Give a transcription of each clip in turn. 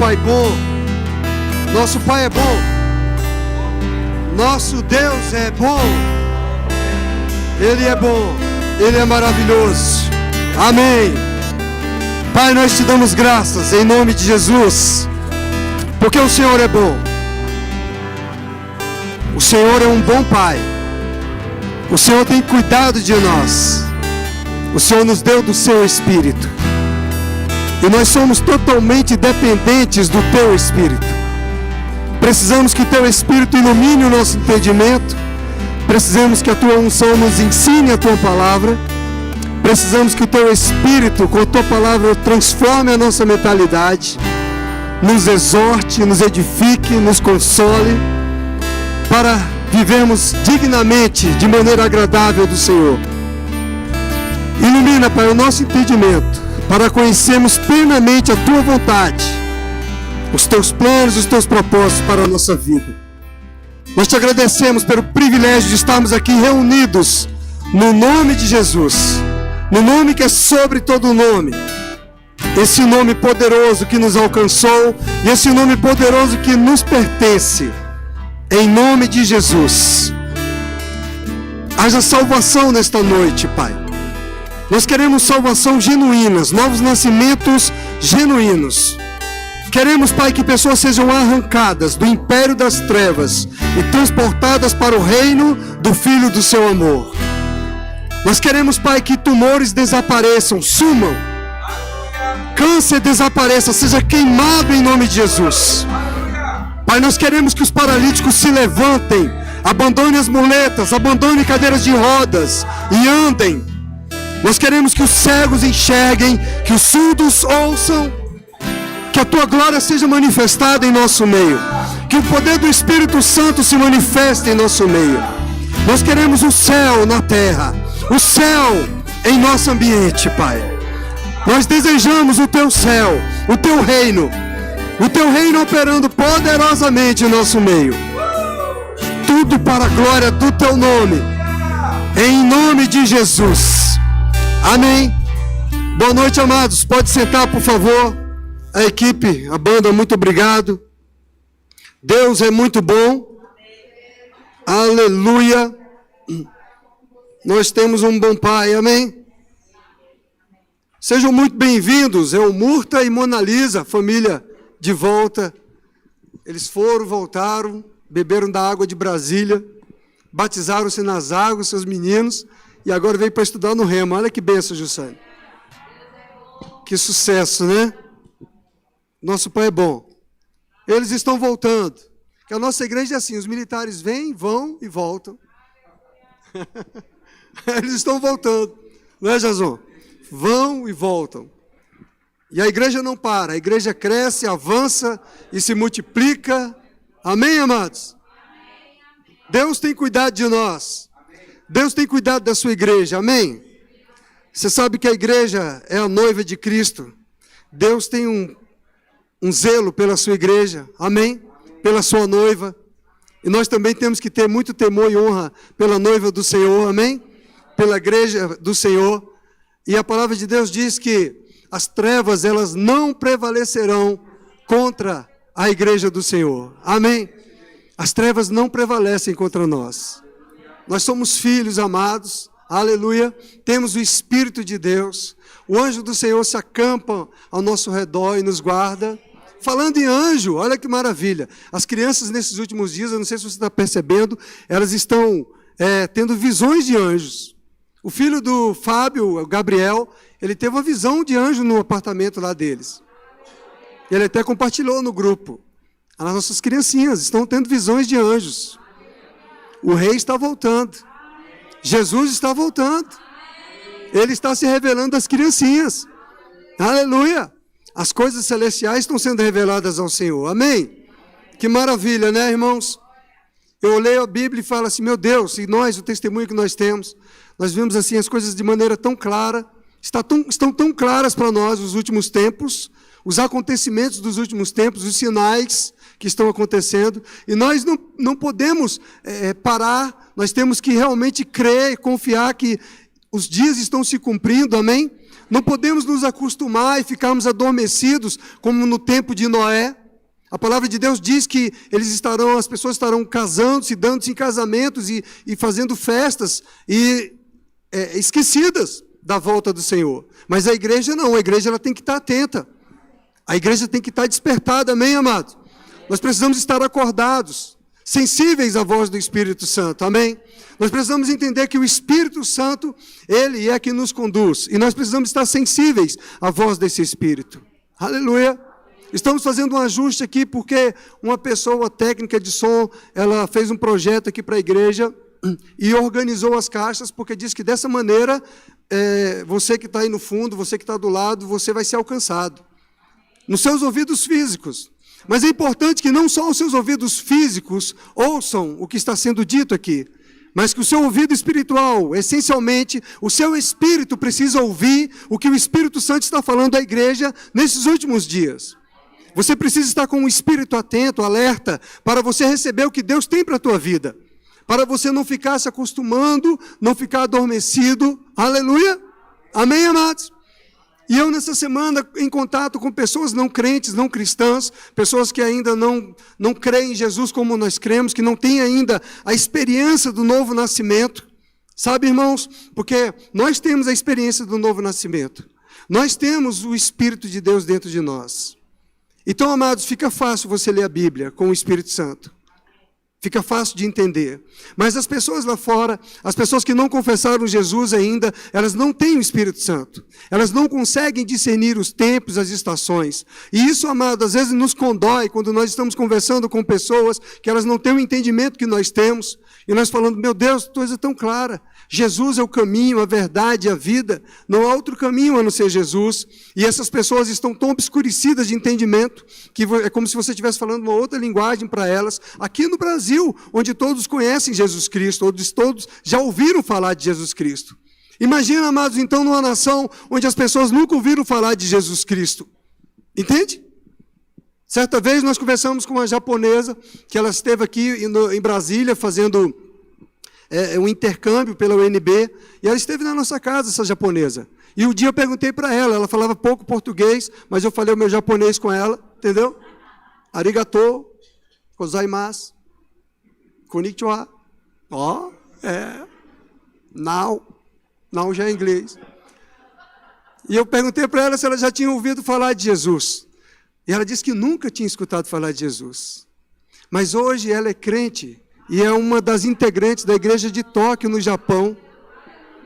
Pai bom. Nosso Pai é bom. Nosso Deus é bom. Ele é bom. Ele é maravilhoso. Amém. Pai, nós te damos graças em nome de Jesus, porque o Senhor é bom. O Senhor é um bom Pai. O Senhor tem cuidado de nós. O Senhor nos deu do seu Espírito. E nós somos totalmente dependentes do teu Espírito. Precisamos que o teu Espírito ilumine o nosso entendimento. Precisamos que a tua unção nos ensine a tua palavra. Precisamos que o teu Espírito, com a tua palavra, transforme a nossa mentalidade, nos exorte, nos edifique, nos console, para vivermos dignamente, de maneira agradável do Senhor. Ilumina, Pai, o nosso entendimento, para conhecermos plenamente a tua vontade, os teus planos, os teus propósitos para a nossa vida. Nós te agradecemos pelo privilégio de estarmos aqui reunidos no nome de Jesus, no nome que é sobre todo nome, esse nome poderoso que nos alcançou e esse nome poderoso que nos pertence, em nome de Jesus. Haja salvação nesta noite, Pai. Nós queremos salvação genuínas, novos nascimentos genuínos. Queremos, Pai, que pessoas sejam arrancadas do império das trevas e transportadas para o reino do Filho do seu amor. Nós queremos, Pai, que tumores desapareçam, sumam. Câncer desapareça, seja queimado em nome de Jesus. Pai, nós queremos que os paralíticos se levantem, abandonem as muletas, abandonem cadeiras de rodas e andem. Nós queremos que os cegos enxerguem, que os surdos ouçam, que a tua glória seja manifestada em nosso meio, que o poder do Espírito Santo se manifeste em nosso meio. Nós queremos o céu na terra, o céu em nosso ambiente, Pai. Nós desejamos o teu céu, o teu reino operando poderosamente em nosso meio. Tudo para a glória do teu nome, em nome de Jesus. Amém. Boa noite, amados. Pode sentar, por favor. A equipe, a banda, muito obrigado. Deus é muito bom. Aleluia. Nós temos um bom Pai. Amém. Sejam muito bem-vindos. É o Murta e Mona Lisa, família de volta. Eles voltaram, beberam da água de Brasília, batizaram-se nas águas, seus meninos, e agora veio para estudar no Remo. Olha que bênção, Jussane. Que sucesso, né? Nosso Pai é bom. Eles estão voltando. Que a nossa igreja é assim, os militares vêm, vão e voltam. Eles estão voltando. Não é, Jason? Vão e voltam. E a igreja não para. A igreja cresce, avança e se multiplica. Amém, amados? Deus tem cuidado de nós. Deus tem cuidado da sua igreja, amém? Você sabe que a igreja é a noiva de Cristo. Deus tem um zelo pela sua igreja, amém? Pela sua noiva. E nós também temos que ter muito temor e honra pela noiva do Senhor, amém? Pela igreja do Senhor. E a palavra de Deus diz que as trevas, elas não prevalecerão contra a igreja do Senhor, amém? As trevas não prevalecem contra nós. Nós somos filhos amados, aleluia, temos o Espírito de Deus, o anjo do Senhor se acampa ao nosso redor e nos guarda. Falando em anjo, olha que maravilha, as crianças nesses últimos dias, eu não sei se você está percebendo, elas estão tendo visões de anjos. O filho do Fábio, o Gabriel, ele teve uma visão de anjo no apartamento lá deles. Ele até compartilhou no grupo. As nossas criancinhas estão tendo visões de anjos. O rei está voltando. Jesus está voltando. Ele está se revelando às criancinhas. Aleluia. As coisas celestiais estão sendo reveladas ao Senhor. Amém? Que maravilha, né, irmãos? Eu leio a Bíblia e falo assim, meu Deus, e nós, o testemunho que nós temos, nós vemos assim as coisas de maneira tão clara, estão tão claras para nós os últimos tempos, os acontecimentos dos últimos tempos, os sinais que estão acontecendo, e nós não podemos parar, nós temos que realmente crer e confiar que os dias estão se cumprindo, amém? Não podemos nos acostumar e ficarmos adormecidos como no tempo de Noé. A palavra de Deus diz que as pessoas estarão casando-se, dando-se em casamentos e fazendo festas e esquecidas da volta do Senhor. Mas a igreja não, a igreja ela tem que estar atenta. A igreja tem que estar despertada, amém, amados? Nós precisamos estar acordados, sensíveis à voz do Espírito Santo, amém? Nós precisamos entender que o Espírito Santo, ele é que nos conduz. E nós precisamos estar sensíveis à voz desse Espírito. Aleluia! Estamos fazendo um ajuste aqui porque uma pessoa técnica de som, ela fez um projeto aqui para a igreja e organizou as caixas, porque diz que dessa maneira, você que está aí no fundo, você que está do lado, você vai ser alcançado. Nos seus ouvidos físicos. Mas é importante que não só os seus ouvidos físicos ouçam o que está sendo dito aqui, mas que o seu ouvido espiritual, essencialmente, o seu espírito precisa ouvir o que o Espírito Santo está falando à igreja nesses últimos dias. Você precisa estar com o espírito atento, alerta, para você receber o que Deus tem para a tua vida. Para você não ficar se acostumando, não ficar adormecido. Aleluia! Amém, amados? E eu, nessa semana, em contato com pessoas não crentes, não cristãs, pessoas que ainda não creem em Jesus como nós cremos, que não têm ainda a experiência do novo nascimento. Sabe, irmãos? Porque nós temos a experiência do novo nascimento. Nós temos o Espírito de Deus dentro de nós. Então, amados, fica fácil você ler a Bíblia com o Espírito Santo. Fica fácil de entender. Mas as pessoas lá fora, as pessoas que não confessaram Jesus ainda, elas não têm o Espírito Santo. Elas não conseguem discernir os tempos, as estações. E isso, amado, às vezes nos condói quando nós estamos conversando com pessoas que elas não têm o entendimento que nós temos. E nós falando, meu Deus, coisa tão clara. Jesus é o caminho, a verdade e a vida. Não há outro caminho a não ser Jesus. E essas pessoas estão tão obscurecidas de entendimento que é como se você estivesse falando uma outra linguagem para elas. Aqui no Brasil, onde todos conhecem Jesus Cristo, onde todos já ouviram falar de Jesus Cristo. Imagina, amados, então, numa nação onde as pessoas nunca ouviram falar de Jesus Cristo. Entende? Certa vez nós conversamos com uma japonesa, que ela esteve aqui em Brasília fazendo um intercâmbio pela UNB, e ela esteve na nossa casa, essa japonesa. E um dia eu perguntei para ela, ela falava pouco português, mas eu falei o meu japonês com ela, entendeu? Arigato, gozaimasu, konnichiwa, now já é inglês. E eu perguntei para ela se ela já tinha ouvido falar de Jesus. E ela disse que nunca tinha escutado falar de Jesus. Mas hoje ela é crente e é uma das integrantes da igreja de Tóquio, no Japão.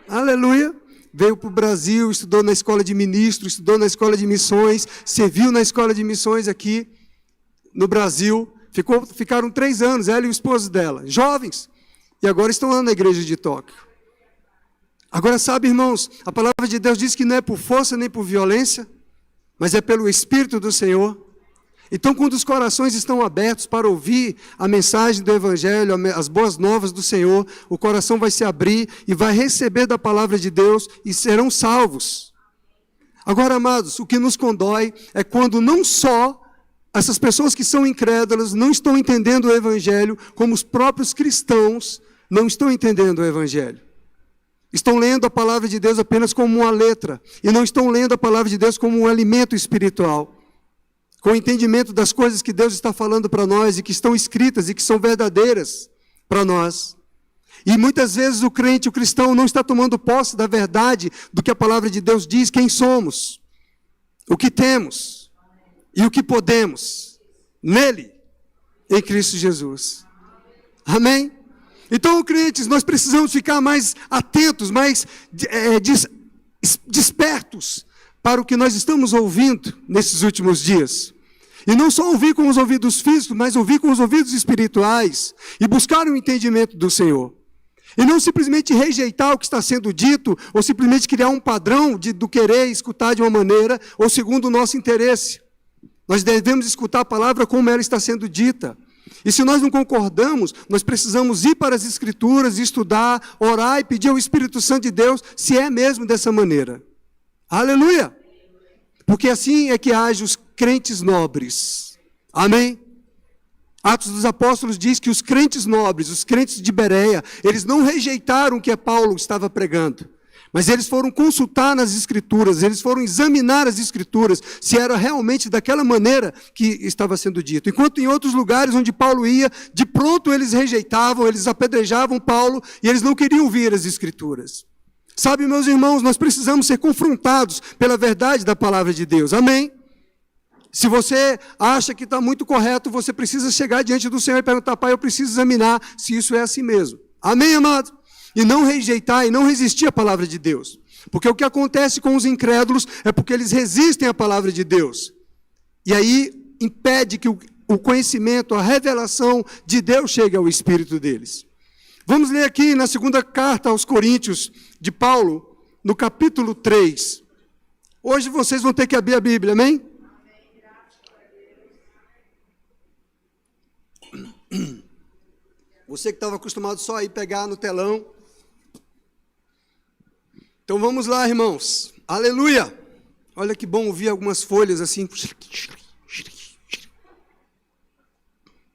Aleluia! Veio para o Brasil, estudou na escola de ministros, estudou na escola de missões, serviu na escola de missões aqui no Brasil. Ficaram 3 anos, ela e o esposo dela, jovens. E agora estão lá na igreja de Tóquio. Agora, sabe, irmãos, a palavra de Deus diz que não é por força nem por violência, mas é pelo Espírito do Senhor. Então, quando os corações estão abertos para ouvir a mensagem do Evangelho, as boas novas do Senhor, o coração vai se abrir e vai receber da palavra de Deus e serão salvos. Agora, amados, o que nos condói é quando não só essas pessoas que são incrédulas não estão entendendo o Evangelho, como os próprios cristãos não estão entendendo o Evangelho. Estão lendo a palavra de Deus apenas como uma letra, e não estão lendo a palavra de Deus como um alimento espiritual, com o entendimento das coisas que Deus está falando para nós, e que estão escritas, e que são verdadeiras para nós. E muitas vezes o crente, o cristão, não está tomando posse da verdade do que a palavra de Deus diz, quem somos, o que temos, e o que podemos, nele, em Cristo Jesus. Amém? Então, crentes, nós precisamos ficar mais atentos, mais despertos para o que nós estamos ouvindo nesses últimos dias. E não só ouvir com os ouvidos físicos, mas ouvir com os ouvidos espirituais e buscar o entendimento do Senhor. E não simplesmente rejeitar o que está sendo dito, ou simplesmente criar um padrão do querer escutar de uma maneira, ou segundo o nosso interesse. Nós devemos escutar a palavra como ela está sendo dita. E se nós não concordamos, nós precisamos ir para as Escrituras, estudar, orar e pedir ao Espírito Santo de Deus se é mesmo dessa maneira. Aleluia! Porque assim é que agem os crentes nobres. Amém? Atos dos Apóstolos diz que os crentes nobres, os crentes de Bereia, eles não rejeitaram o que Paulo estava pregando, Mas eles foram consultar nas Escrituras, eles foram examinar as Escrituras, se era realmente daquela maneira que estava sendo dito. Enquanto em outros lugares onde Paulo ia, de pronto eles rejeitavam, eles apedrejavam Paulo e eles não queriam ouvir as Escrituras. Sabe, meus irmãos, nós precisamos ser confrontados pela verdade da palavra de Deus. Amém? Se você acha que está muito correto, você precisa chegar diante do Senhor e perguntar: Pai, eu preciso examinar se isso é assim mesmo. Amém, amado? E não rejeitar e não resistir à palavra de Deus. Porque o que acontece com os incrédulos é porque eles resistem à palavra de Deus. E aí impede que o conhecimento, a revelação de Deus chegue ao espírito deles. Vamos ler aqui na segunda carta aos Coríntios de Paulo, no capítulo 3. Hoje vocês vão ter que abrir a Bíblia, amém? Você que estava acostumado só a ir pegar no telão. Então vamos lá, irmãos. Aleluia! Olha que bom ouvir algumas folhas assim.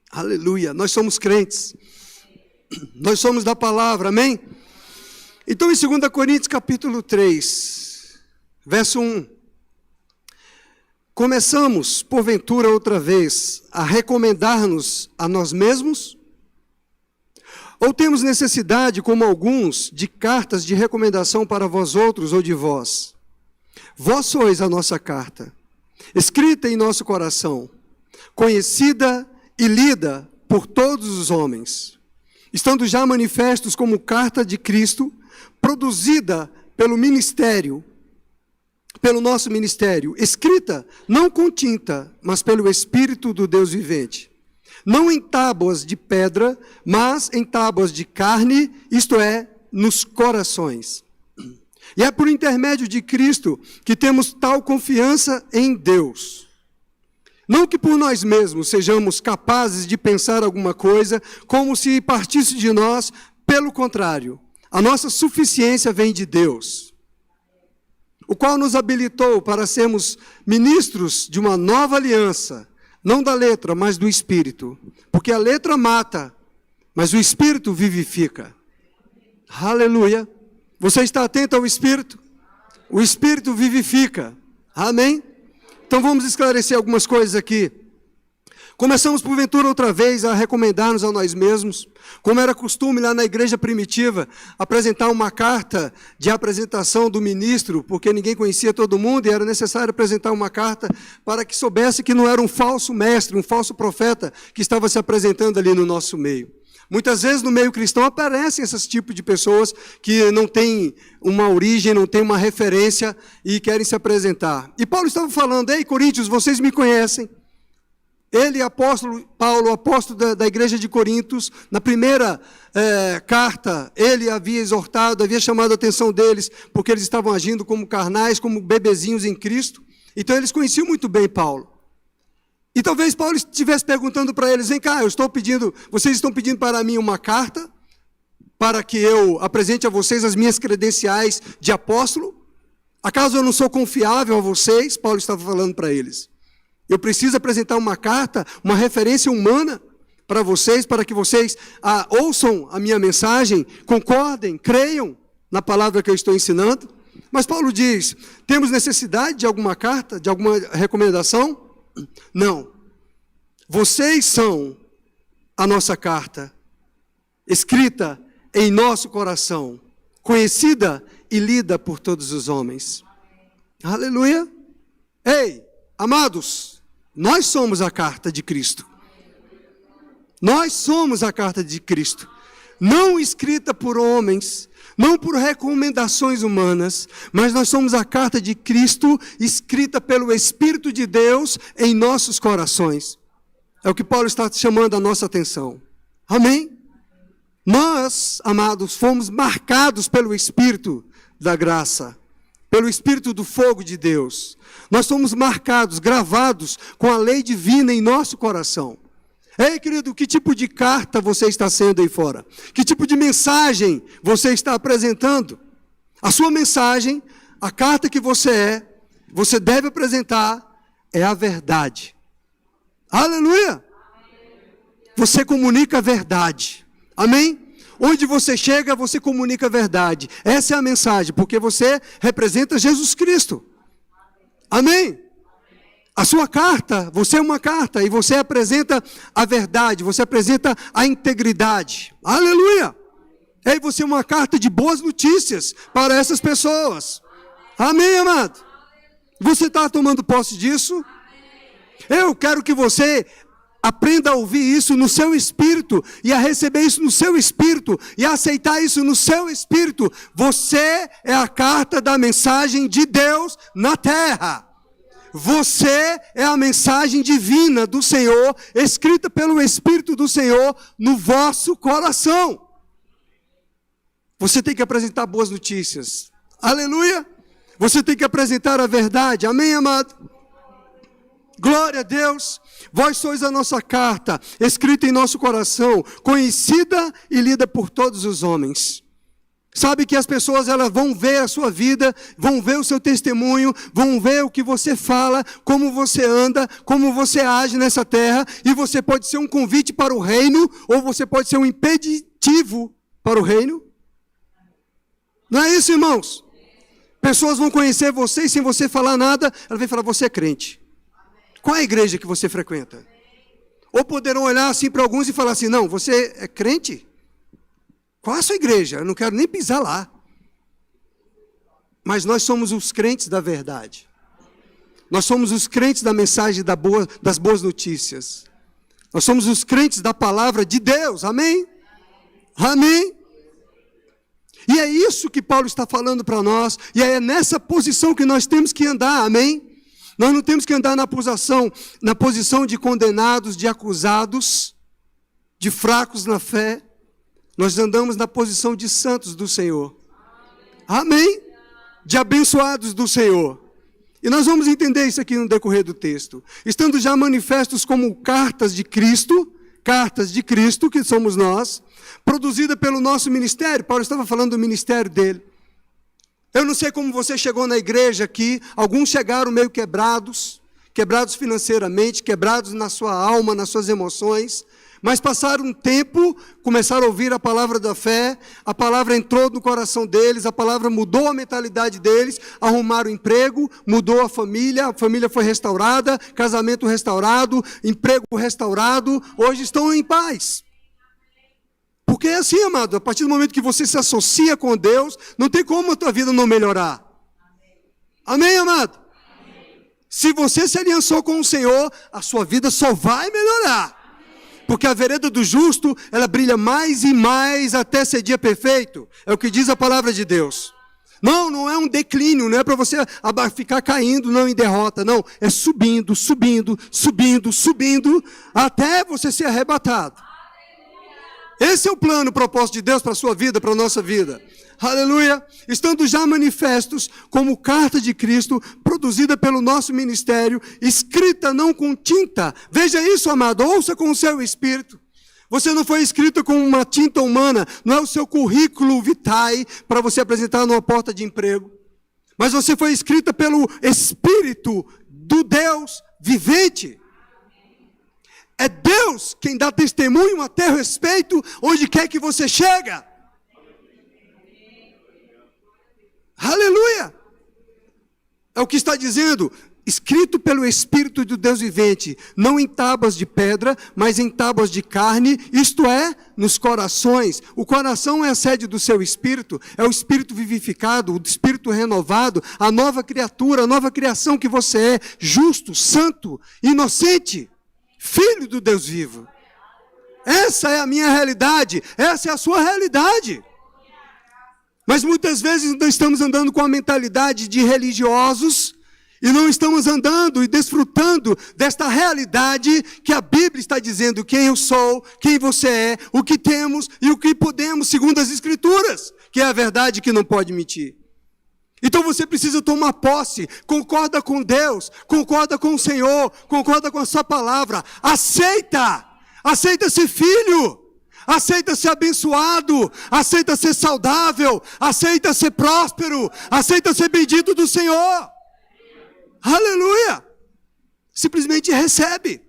Aleluia! Nós somos crentes. Nós somos da palavra, amém? Então em 2 Coríntios capítulo 3, verso 1. Começamos, porventura, outra vez, a recomendar-nos a nós mesmos? Ou temos necessidade, como alguns, de cartas de recomendação para vós outros ou de vós? Vós sois a nossa carta, escrita em nosso coração, conhecida e lida por todos os homens, estando já manifestos como carta de Cristo, produzida pelo nosso ministério, escrita não com tinta, mas pelo Espírito do Deus vivente. Não em tábuas de pedra, mas em tábuas de carne, isto é, nos corações. E é por intermédio de Cristo que temos tal confiança em Deus. Não que por nós mesmos sejamos capazes de pensar alguma coisa, como se partisse de nós, pelo contrário, a nossa suficiência vem de Deus, o qual nos habilitou para sermos ministros de uma nova aliança, não da letra, mas do Espírito. Porque a letra mata, mas o Espírito vivifica. Aleluia. Você está atento ao Espírito? O Espírito vivifica. Amém? Então vamos esclarecer algumas coisas aqui. Começamos, porventura, outra vez a recomendar-nos a nós mesmos, como era costume lá na igreja primitiva, apresentar uma carta de apresentação do ministro, porque ninguém conhecia todo mundo e era necessário apresentar uma carta para que soubesse que não era um falso mestre, um falso profeta que estava se apresentando ali no nosso meio. Muitas vezes no meio cristão aparecem esses tipos de pessoas que não têm uma origem, não têm uma referência e querem se apresentar. E Paulo estava falando: ei, Coríntios, vocês me conhecem. Ele, Paulo, apóstolo da igreja de Corintos, na primeira carta, ele havia exortado, havia chamado a atenção deles, porque eles estavam agindo como carnais, como bebezinhos em Cristo. Então eles conheciam muito bem Paulo. E talvez Paulo estivesse perguntando para eles: vem cá, vocês estão pedindo para mim uma carta, para que eu apresente a vocês as minhas credenciais de apóstolo? Acaso eu não sou confiável a vocês? Paulo estava falando para eles. Eu preciso apresentar uma carta, uma referência humana para vocês, para que vocês ouçam a minha mensagem, concordem, creiam na palavra que eu estou ensinando. Mas Paulo diz: temos necessidade de alguma carta, de alguma recomendação? Não. Vocês são a nossa carta, escrita em nosso coração, conhecida e lida por todos os homens. Aleluia! Ei, amados, nós somos a carta de Cristo. Nós somos a carta de Cristo. Não escrita por homens, não por recomendações humanas, mas nós somos a carta de Cristo, escrita pelo Espírito de Deus em nossos corações. É o que Paulo está chamando a nossa atenção. Amém? Nós, amados, fomos marcados pelo Espírito da graça, pelo Espírito do fogo de Deus. Nós somos marcados, gravados com a lei divina em nosso coração. Ei, querido, que tipo de carta você está sendo aí fora? Que tipo de mensagem você está apresentando? A sua mensagem, a carta que você deve apresentar é a verdade. Aleluia! Você comunica a verdade. Amém? Onde você chega, você comunica a verdade. Essa é a mensagem, porque você representa Jesus Cristo. Amém? A sua carta, você é uma carta, e você apresenta a verdade, você apresenta a integridade. Aleluia! E aí você é uma carta de boas notícias para essas pessoas. Amém, amado? Você está tomando posse disso? Eu quero que você aprenda a ouvir isso no seu espírito, e a receber isso no seu espírito, e a aceitar isso no seu espírito. Você é a carta da mensagem de Deus na terra. Você é a mensagem divina do Senhor, escrita pelo Espírito do Senhor no vosso coração. Você tem que apresentar boas notícias. Aleluia! Você tem que apresentar a verdade. Amém, amado? Glória a Deus. Vós sois a nossa carta, escrita em nosso coração, conhecida e lida por todos os homens. Sabe que as pessoas, elas vão ver a sua vida, vão ver o seu testemunho, vão ver o que você fala, como você anda, como você age nessa terra, e você pode ser um convite para o reino, ou você pode ser um impeditivo para o reino. Não é isso, irmãos? Pessoas vão conhecer você e sem você falar nada, ela vai falar, você é crente. Qual é a igreja que você frequenta? Ou poderão olhar assim para alguns e falar assim, não, você é crente? Qual é a sua igreja? Eu não quero nem pisar lá. Mas nós somos os crentes da verdade. Nós somos os crentes da mensagem das boas notícias. Nós somos os crentes da palavra de Deus. Amém? Amém? E é isso que Paulo está falando para nós. E é nessa posição que nós temos que andar. Amém? Nós não temos que andar na posição de condenados, de acusados, de fracos na fé. Nós andamos na posição de santos do Senhor. Amém? De abençoados do Senhor. E nós vamos entender isso aqui no decorrer do texto. Estando já manifestos como cartas de Cristo, que somos nós, produzida pelo nosso ministério. Paulo estava falando do ministério dele. Eu não sei como você chegou na igreja aqui, alguns chegaram meio quebrados financeiramente, quebrados na sua alma, nas suas emoções, mas passaram um tempo, começaram a ouvir a palavra da fé, a palavra entrou no coração deles, a palavra mudou a mentalidade deles, arrumaram emprego, mudou a família foi restaurada, casamento restaurado, emprego restaurado, hoje estão em paz. Porque é assim, amado, a partir do momento que você se associa com Deus, não tem como a tua vida não melhorar. Amém, amado? Amém. Se você se aliançou com o Senhor, a sua vida só vai melhorar. Amém. Porque a vereda do justo, ela brilha mais e mais até ser dia perfeito. É o que diz a palavra de Deus. Não é um declínio, não é para você ficar caindo, não, em derrota, não. É subindo, subindo, subindo, subindo, até você ser arrebatado. Esse é o plano, o propósito de Deus para a sua vida, para a nossa vida. Aleluia. Estando já manifestos como carta de Cristo, produzida pelo nosso ministério, escrita não com tinta. Veja isso, amado, ouça com o seu espírito. Você não foi escrito com uma tinta humana, não é o seu currículo vitae para você apresentar numa porta de emprego. Mas você foi escrita pelo Espírito do Deus vivente. É Deus quem dá testemunho a teu respeito, onde quer que você chega. Aleluia! É o que está dizendo, escrito pelo Espírito do Deus vivente, não em tábuas de pedra, mas em tábuas de carne, isto é, nos corações. O coração é a sede do seu espírito, é o espírito vivificado, o espírito renovado, a nova criatura, a nova criação que você é, justo, santo, inocente. Filho do Deus vivo. Essa é a minha realidade, essa é a sua realidade. Mas muitas vezes nós estamos andando com a mentalidade de religiosos e não estamos andando e desfrutando desta realidade que a Bíblia está dizendo quem eu sou, quem você é, o que temos e o que podemos, segundo as Escrituras, que é a verdade que não pode mentir. Então você precisa tomar posse, concorda com Deus, concorda com o Senhor, concorda com a sua palavra, aceita ser filho, aceita ser abençoado, aceita ser saudável, aceita ser próspero, aceita ser bendito do Senhor. Aleluia! Simplesmente recebe.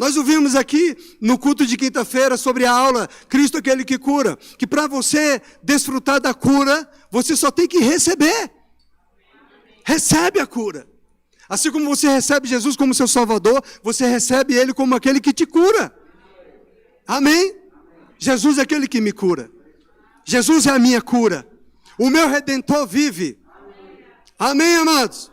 Nós ouvimos aqui no culto de quinta-feira sobre a aula Cristo aquele que cura, que para você desfrutar da cura, você só tem que receber. Recebe a cura. Assim como você recebe Jesus como seu Salvador, você recebe Ele como aquele que te cura. Amém? Jesus é aquele que me cura. Jesus é a minha cura. O meu Redentor vive. Amém, amados?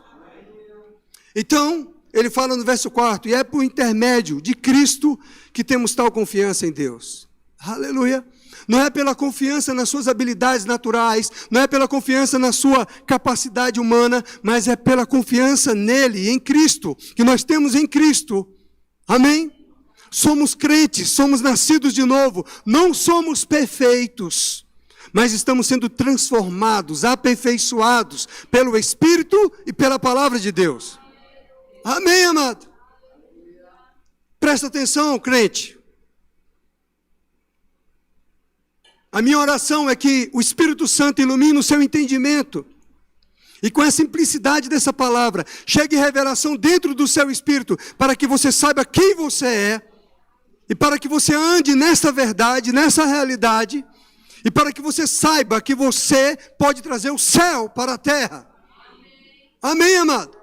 Então, ele fala no verso 4, e é por intermédio de Cristo que temos tal confiança em Deus. Aleluia. Não é pela confiança nas suas habilidades naturais, não é pela confiança na sua capacidade humana, mas é pela confiança nele, em Cristo, que nós temos em Cristo. Amém? Somos crentes, somos nascidos de novo, não somos perfeitos, mas estamos sendo transformados, aperfeiçoados pelo Espírito e pela palavra de Deus. Amém, amado? Presta atenção, crente. A minha oração é que o Espírito Santo ilumine o seu entendimento. E com a simplicidade dessa palavra, chegue revelação dentro do seu espírito, para que você saiba quem você é, e para que você ande nessa verdade, nessa realidade, e para que você saiba que você pode trazer o céu para a terra. Amém, amado?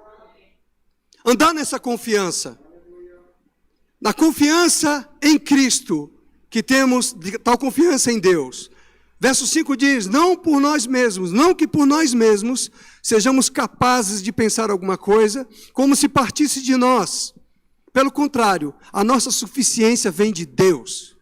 Andar nessa confiança. Na confiança em Cristo, que temos tal confiança em Deus. Verso 5 diz, não por nós mesmos, não que por nós mesmos sejamos capazes de pensar alguma coisa, como se partisse de nós. Pelo contrário, a nossa suficiência vem de Deus.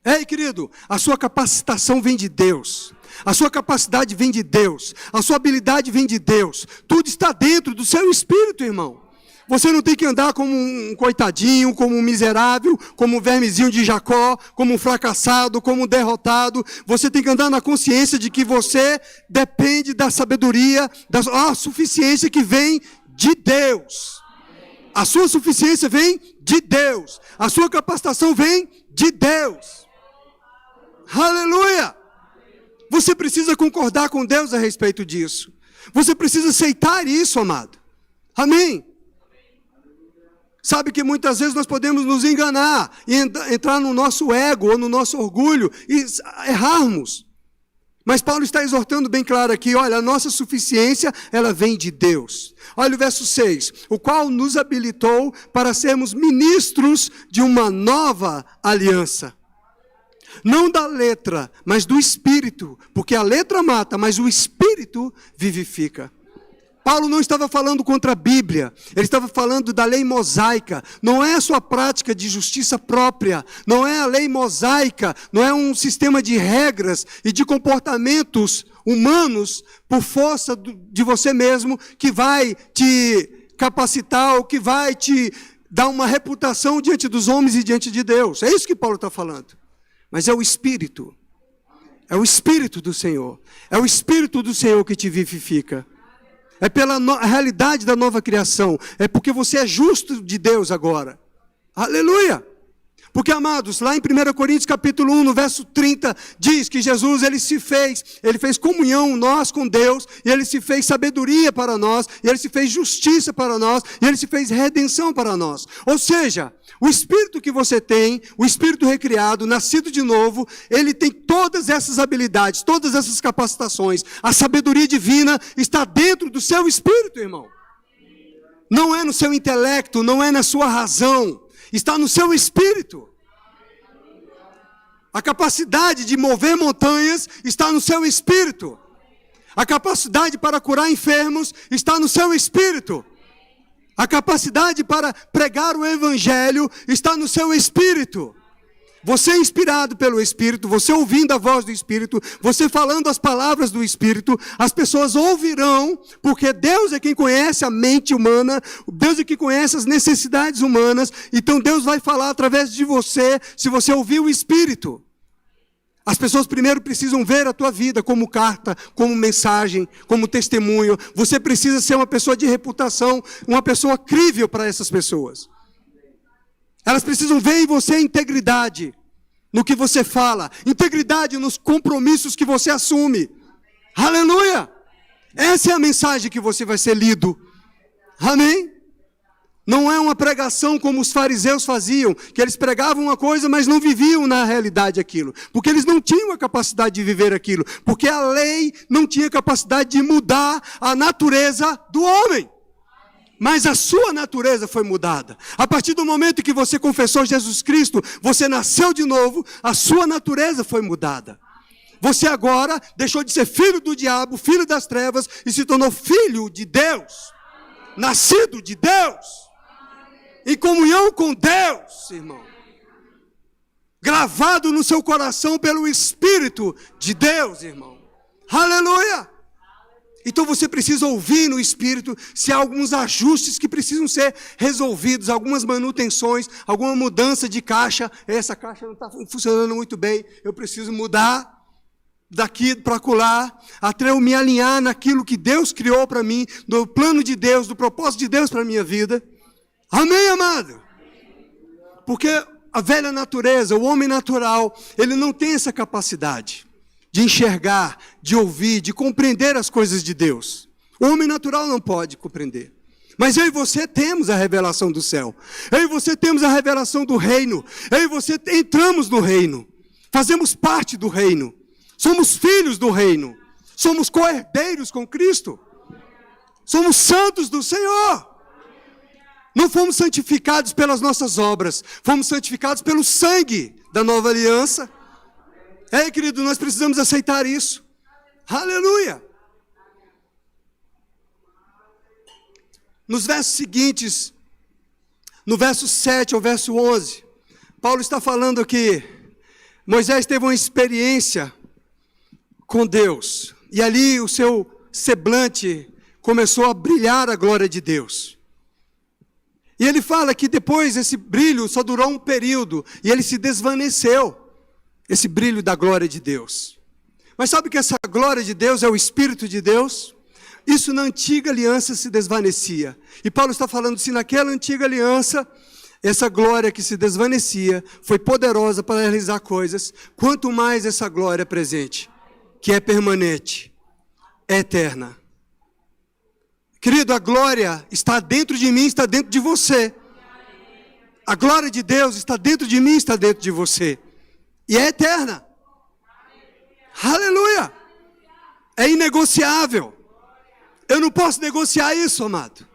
Ei, querido, a sua capacitação vem de Deus. A sua capacidade vem de Deus. A sua habilidade vem de Deus. Tudo está dentro do seu espírito, irmão. Você não tem que andar como um coitadinho, como um miserável, como um vermezinho de Jacó, como um fracassado, como um derrotado. Você tem que andar na consciência de que você depende da sabedoria, da suficiência que vem de Deus. A sua suficiência vem de Deus. A sua capacitação vem de Deus. Aleluia! Você precisa concordar com Deus a respeito disso. Você precisa aceitar isso, amado. Amém? Sabe que muitas vezes nós podemos nos enganar e entrar no nosso ego ou no nosso orgulho e errarmos. Mas Paulo está exortando bem claro aqui, olha, a nossa suficiência, ela vem de Deus. Olha o verso 6, o qual nos habilitou para sermos ministros de uma nova aliança. Não da letra, mas do Espírito, porque a letra mata, mas o Espírito vivifica. Paulo não estava falando contra a Bíblia, ele estava falando da lei mosaica. Não é a sua prática de justiça própria, não é a lei mosaica, não é um sistema de regras e de comportamentos humanos por força de você mesmo que vai te capacitar ou que vai te dar uma reputação diante dos homens e diante de Deus. É isso que Paulo está falando. Mas é o Espírito do Senhor, é o Espírito do Senhor que te vivifica. É pela realidade da nova criação. É porque você é justo de Deus agora. Aleluia! Porque, amados, lá em 1 Coríntios capítulo 1, no verso 30, diz que Jesus, ele fez comunhão nós com Deus, e ele se fez sabedoria para nós, e ele se fez justiça para nós, e ele se fez redenção para nós. Ou seja, o Espírito que você tem, o Espírito recriado, nascido de novo, ele tem todas essas habilidades, todas essas capacitações. A sabedoria divina está dentro do seu Espírito, irmão. Não é no seu intelecto, não é na sua razão. Está no seu Espírito. A capacidade de mover montanhas está no seu Espírito. A capacidade para curar enfermos está no seu Espírito. A capacidade para pregar o Evangelho está no seu Espírito. Você é inspirado pelo Espírito, você ouvindo a voz do Espírito, você falando as palavras do Espírito, as pessoas ouvirão, porque Deus é quem conhece a mente humana, Deus é quem conhece as necessidades humanas, então Deus vai falar através de você, se você ouvir o Espírito. As pessoas primeiro precisam ver a tua vida como carta, como mensagem, como testemunho. Você precisa ser uma pessoa de reputação, uma pessoa crível para essas pessoas. Elas precisam ver em você integridade no que você fala, integridade nos compromissos que você assume. Aleluia! Essa é a mensagem que você vai ser lido. Amém? Não é uma pregação como os fariseus faziam, que eles pregavam uma coisa, mas não viviam na realidade aquilo. Porque eles não tinham a capacidade de viver aquilo. Porque a lei não tinha capacidade de mudar a natureza do homem. Mas a sua natureza foi mudada. A partir do momento que você confessou Jesus Cristo, você nasceu de novo, a sua natureza foi mudada. Você agora deixou de ser filho do diabo, filho das trevas, e se tornou filho de Deus. Nascido de Deus. Em comunhão com Deus, irmão. Gravado no seu coração pelo Espírito de Deus, irmão. Aleluia! Então você precisa ouvir no Espírito se há alguns ajustes que precisam ser resolvidos, algumas manutenções, alguma mudança de caixa. Essa caixa não está funcionando muito bem, eu preciso mudar daqui para acolá, até eu me alinhar naquilo que Deus criou para mim, do plano de Deus, do propósito de Deus para a minha vida. Amém, amado? Porque a velha natureza, o homem natural, ele não tem essa capacidade de enxergar, de ouvir, de compreender as coisas de Deus. O homem natural não pode compreender. Mas eu e você temos a revelação do céu. Eu e você temos a revelação do reino. Eu e você entramos no reino. Fazemos parte do reino. Somos filhos do reino. Somos co-herdeiros com Cristo. Somos santos do Senhor. Não fomos santificados pelas nossas obras. Fomos santificados pelo sangue da nova aliança. Ei, querido, nós precisamos aceitar isso. Aleluia! Nos versos seguintes, no verso 7 ao verso 11, Paulo está falando que Moisés teve uma experiência com Deus. E ali o seu semblante começou a brilhar a glória de Deus. E ele fala que depois esse brilho só durou um período e ele se desvaneceu, esse brilho da glória de Deus. Mas sabe que essa glória de Deus é o Espírito de Deus? Isso na antiga aliança se desvanecia. E Paulo está falando se naquela antiga aliança, essa glória que se desvanecia foi poderosa para realizar coisas, quanto mais essa glória presente, que é permanente, é eterna. Querido, a glória está dentro de mim, está dentro de você. A glória de Deus está dentro de mim, está dentro de você. E é eterna. Aleluia! É inegociável. Eu não posso negociar isso, amado.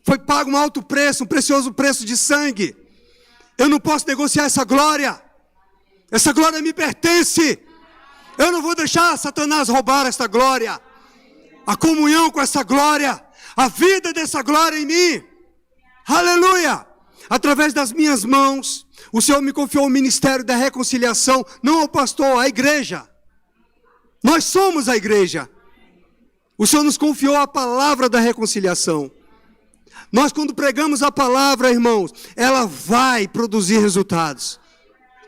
Foi pago um alto preço, um precioso preço de sangue. Eu não posso negociar essa glória. Essa glória me pertence. Eu não vou deixar Satanás roubar essa glória. A comunhão com essa glória, a vida dessa glória em mim. Aleluia! Através das minhas mãos, o Senhor me confiou o ministério da reconciliação, não ao pastor, à igreja. Nós somos a igreja. O Senhor nos confiou a palavra da reconciliação. Nós, quando pregamos a palavra, irmãos, ela vai produzir resultados.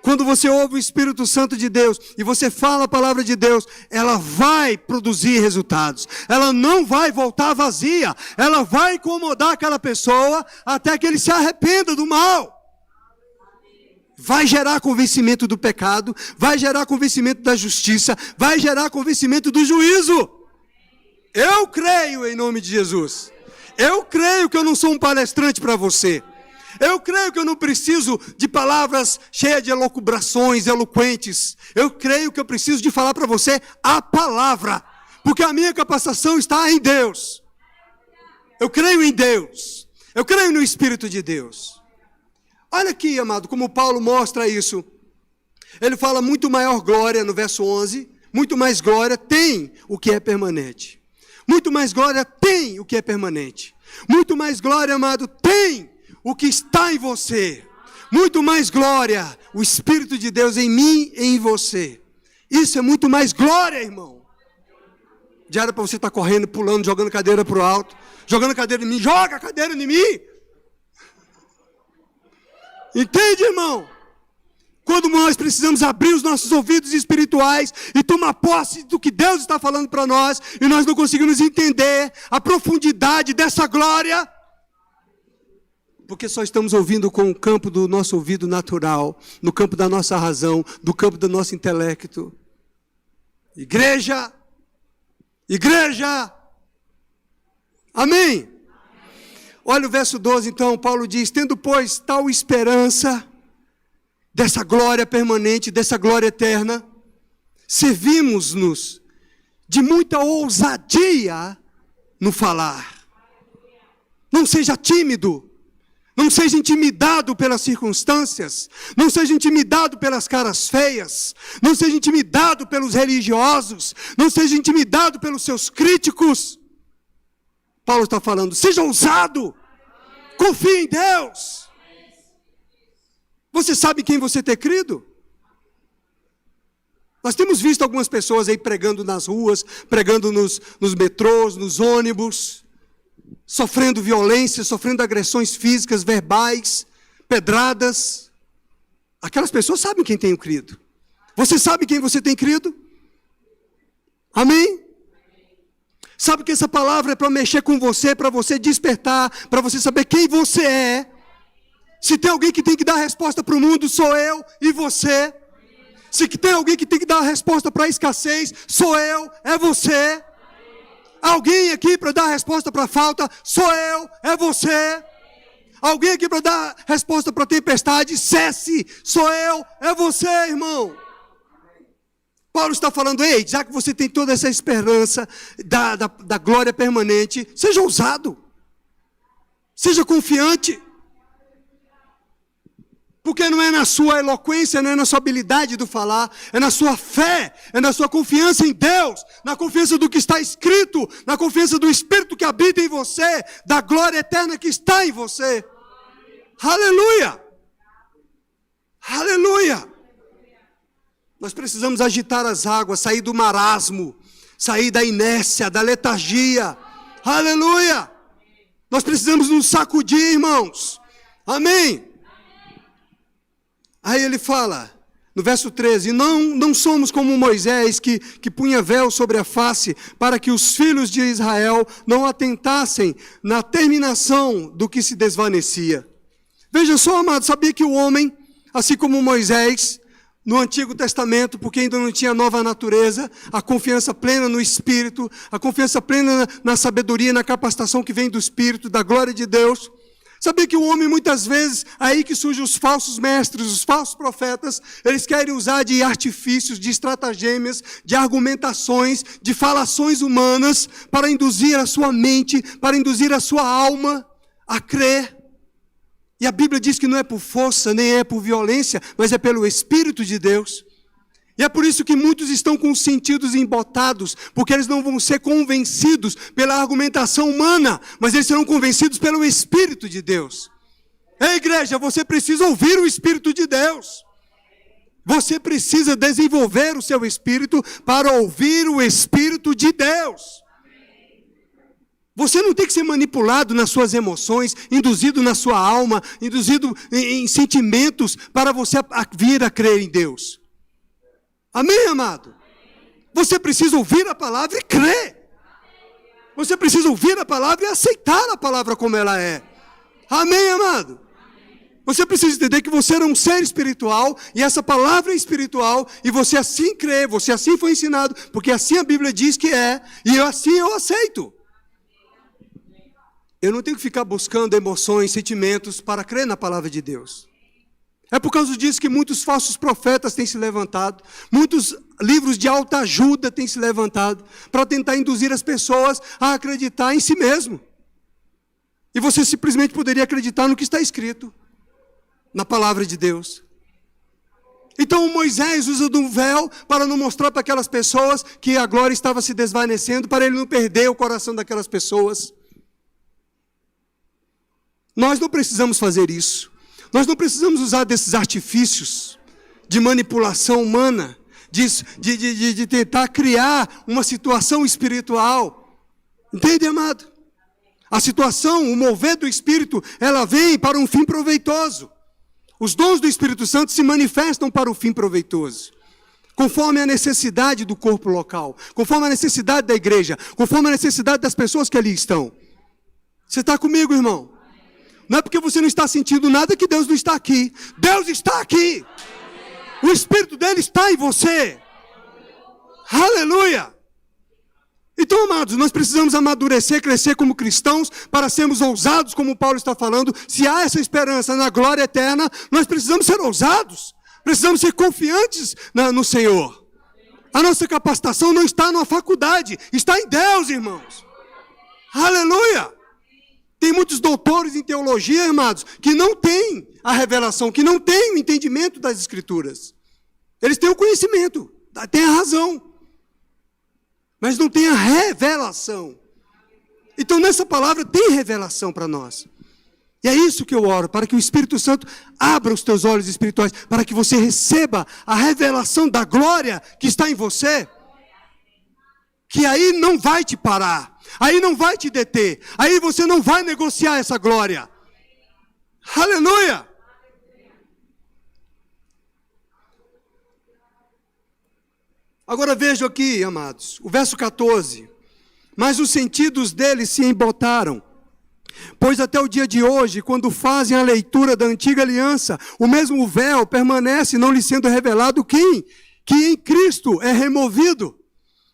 Quando você ouve o Espírito Santo de Deus e você fala a palavra de Deus, ela vai produzir resultados. Ela não vai voltar vazia. Ela vai incomodar aquela pessoa até que ele se arrependa do mal. Vai gerar convencimento do pecado, vai gerar convencimento da justiça, vai gerar convencimento do juízo. Eu creio em nome de Jesus. Eu creio que eu não sou um palestrante para você. Eu creio que eu não preciso de palavras cheias de elucubrações, eloquentes. Eu creio que eu preciso de falar para você a palavra. Porque a minha capacitação está em Deus. Eu creio em Deus. Eu creio no Espírito de Deus. Olha aqui, amado, como Paulo mostra isso. Ele fala muito maior glória no verso 11. Muito mais glória tem o que é permanente. Muito mais glória tem o que é permanente. Muito mais glória, amado, tem o que está em você. Muito mais glória, o Espírito de Deus em mim e em você. Isso é muito mais glória, irmão. Já era para você estar correndo, pulando, jogando cadeira para o alto. Jogando cadeira em mim, joga a cadeira em mim. Entende, irmão? Quando nós precisamos abrir os nossos ouvidos espirituais e tomar posse do que Deus está falando para nós, e nós não conseguimos entender a profundidade dessa glória, porque só estamos ouvindo com o campo do nosso ouvido natural, no campo da nossa razão, do campo do nosso intelecto. Igreja, igreja, amém? Olha o verso 12, então, Paulo diz: tendo, pois, tal esperança dessa glória permanente, dessa glória eterna, servimos-nos de muita ousadia no falar. Não seja tímido, não seja intimidado pelas circunstâncias, não seja intimidado pelas caras feias, não seja intimidado pelos religiosos, não seja intimidado pelos seus críticos. Paulo está falando: seja ousado, confie em Deus. Você sabe quem você tem crido? Nós temos visto algumas pessoas aí pregando nas ruas, pregando nos metrôs, nos ônibus, sofrendo violência, sofrendo agressões físicas, verbais, pedradas. Aquelas pessoas sabem quem tem crido. Você sabe quem você tem crido? Amém? Sabe que essa palavra é para mexer com você, para você despertar, para você saber quem você é. Se tem alguém que tem que dar a resposta para o mundo, sou eu e você. Se tem alguém que tem que dar a resposta para a escassez, sou eu, é você. Alguém aqui para dar a resposta para a falta, sou eu, é você. Alguém aqui para dar a resposta para a tempestade, cesse, sou eu, é você, irmão. Paulo está falando: ei, já que você tem toda essa esperança da glória permanente, seja ousado, seja confiante. Porque não é na sua eloquência, não é na sua habilidade do falar, é na sua fé, é na sua confiança em Deus, na confiança do que está escrito, na confiança do Espírito que habita em você, da glória eterna que está em você. Aleluia! Aleluia! Nós precisamos agitar as águas, sair do marasmo, sair da inércia, da letargia. Aleluia! Nós precisamos nos sacudir, irmãos. Amém? Aí ele fala, no verso 13: não somos como Moisés, que punha véu sobre a face, para que os filhos de Israel não atentassem na terminação do que se desvanecia. Veja só, amado, sabia que o homem, assim como Moisés, no Antigo Testamento, porque ainda não tinha nova natureza, a confiança plena no Espírito, a confiança plena na sabedoria, na capacitação que vem do Espírito, da glória de Deus. Sabia que o homem, muitas vezes, aí que surgem os falsos mestres, os falsos profetas, eles querem usar de artifícios, de estratagemas, de argumentações, de falações humanas, para induzir a sua mente, para induzir a sua alma a crer. E a Bíblia diz que não é por força, nem é por violência, mas é pelo Espírito de Deus. E é por isso que muitos estão com os sentidos embotados, porque eles não vão ser convencidos pela argumentação humana, mas eles serão convencidos pelo Espírito de Deus. Ei, igreja, você precisa ouvir o Espírito de Deus. Você precisa desenvolver o seu espírito para ouvir o Espírito de Deus. Você não tem que ser manipulado nas suas emoções, induzido na sua alma, induzido em sentimentos para você vir a crer em Deus. Amém, amado? Você precisa ouvir a palavra e crer. Você precisa ouvir a palavra e aceitar a palavra como ela é. Amém, amado? Você precisa entender que você é um ser espiritual, e essa palavra é espiritual, e você assim crê, você assim foi ensinado, porque assim a Bíblia diz que é, e assim eu aceito. Eu não tenho que ficar buscando emoções, sentimentos para crer na palavra de Deus. É por causa disso que muitos falsos profetas têm se levantado, muitos livros de autoajuda têm se levantado, para tentar induzir as pessoas a acreditar em si mesmo. E você simplesmente poderia acreditar no que está escrito, na palavra de Deus. Então Moisés usa de um véu para não mostrar para aquelas pessoas que a glória estava se desvanecendo, para ele não perder o coração daquelas pessoas. Nós não precisamos fazer isso. Nós não precisamos usar desses artifícios de manipulação humana, de tentar criar uma situação espiritual. Entende, amado? A situação, o mover do Espírito, ela vem para um fim proveitoso. Os dons do Espírito Santo se manifestam para o fim proveitoso, conforme a necessidade do corpo local, conforme a necessidade da igreja, conforme a necessidade das pessoas que ali estão. Você está comigo, irmão? Não é porque você não está sentindo nada que Deus não está aqui. Deus está aqui. O Espírito dele está em você. Aleluia. Então, amados, nós precisamos amadurecer, crescer como cristãos, para sermos ousados, como Paulo está falando. Se há essa esperança na glória eterna, nós precisamos ser ousados, precisamos ser confiantes no Senhor. A nossa capacitação não está numa faculdade, está em Deus, irmãos. Aleluia! Tem muitos doutores em teologia, amados, que não têm a revelação, que não têm o entendimento das Escrituras. Eles têm o conhecimento, têm a razão, mas não têm a revelação. Então, nessa palavra tem revelação para nós. E é isso que eu oro, para que o Espírito Santo abra os teus olhos espirituais, para que você receba a revelação da glória que está em você, que aí não vai te parar, aí não vai te deter, aí você não vai negociar essa glória. Aleluia! Agora vejam aqui, amados, o verso 14. Mas os sentidos deles se embotaram, pois até o dia de hoje, quando fazem a leitura da antiga aliança, o mesmo véu permanece, não lhe sendo revelado quem? Que em Cristo é removido.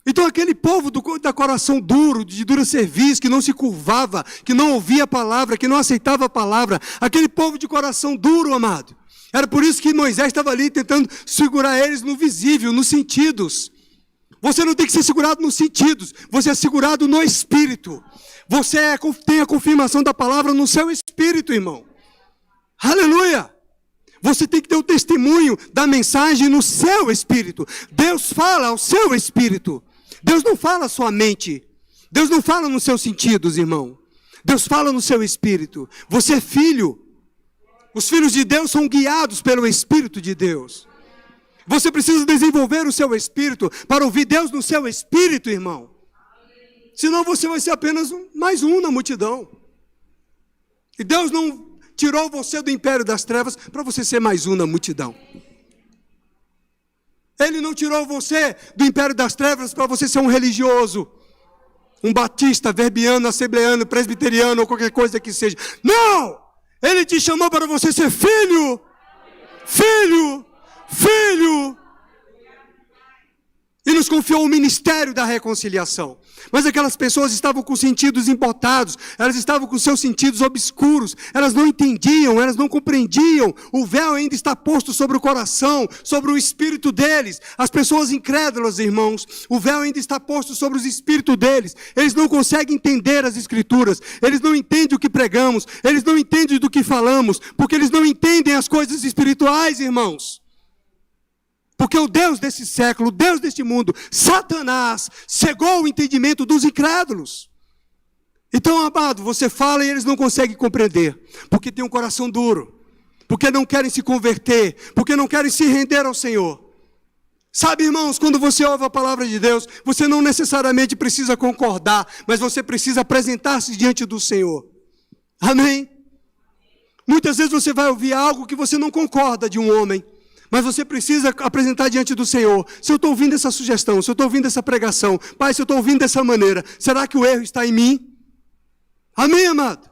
Então aquele povo da coração duro, de dura cerviz, que não se curvava, que não ouvia a palavra, que não aceitava a palavra, aquele povo de coração duro, amado. Era por isso que Moisés estava ali tentando segurar eles no visível, nos sentidos. Você não tem que ser segurado nos sentidos, você é segurado no Espírito. Você tem a confirmação da palavra no seu Espírito, irmão. Aleluia! Você tem que ter o testemunho da mensagem no seu Espírito. Deus fala ao seu Espírito. Deus não fala à sua mente. Deus não fala nos seus sentidos, irmão. Deus fala no seu Espírito. Você é filho. Os filhos de Deus são guiados pelo Espírito de Deus. Você precisa desenvolver o seu Espírito para ouvir Deus no seu Espírito, irmão. Senão você vai ser apenas mais um na multidão. E Deus não tirou você do império das trevas para você ser mais um na multidão. Ele não tirou você do império das trevas para você ser um religioso, um batista, verbiano, assembleano, presbiteriano ou qualquer coisa que seja. Não! Ele te chamou para você ser filho, filho, filho. E nos confiou o ministério da reconciliação. Mas aquelas pessoas estavam com os sentidos embotados, elas estavam com seus sentidos obscuros, elas não entendiam, elas não compreendiam. O véu ainda está posto sobre o coração, sobre o espírito deles. As pessoas incrédulas, irmãos, o véu ainda está posto sobre os espíritos deles. Eles não conseguem entender as Escrituras, eles não entendem o que pregamos, eles não entendem do que falamos, porque eles não entendem as coisas espirituais, irmãos. Porque o Deus desse século, o Deus deste mundo, Satanás, cegou o entendimento dos incrédulos. Então, amado, você fala e eles não conseguem compreender, porque tem um coração duro, porque não querem se converter, porque não querem se render ao Senhor. Sabe, irmãos, quando você ouve a palavra de Deus, você não necessariamente precisa concordar, mas você precisa apresentar-se diante do Senhor. Amém? Muitas vezes você vai ouvir algo que você não concorda de um homem, mas você precisa apresentar diante do Senhor. Se eu estou ouvindo essa sugestão, se eu estou ouvindo essa pregação, Pai, se eu estou ouvindo dessa maneira, será que o erro está em mim? Amém, amado?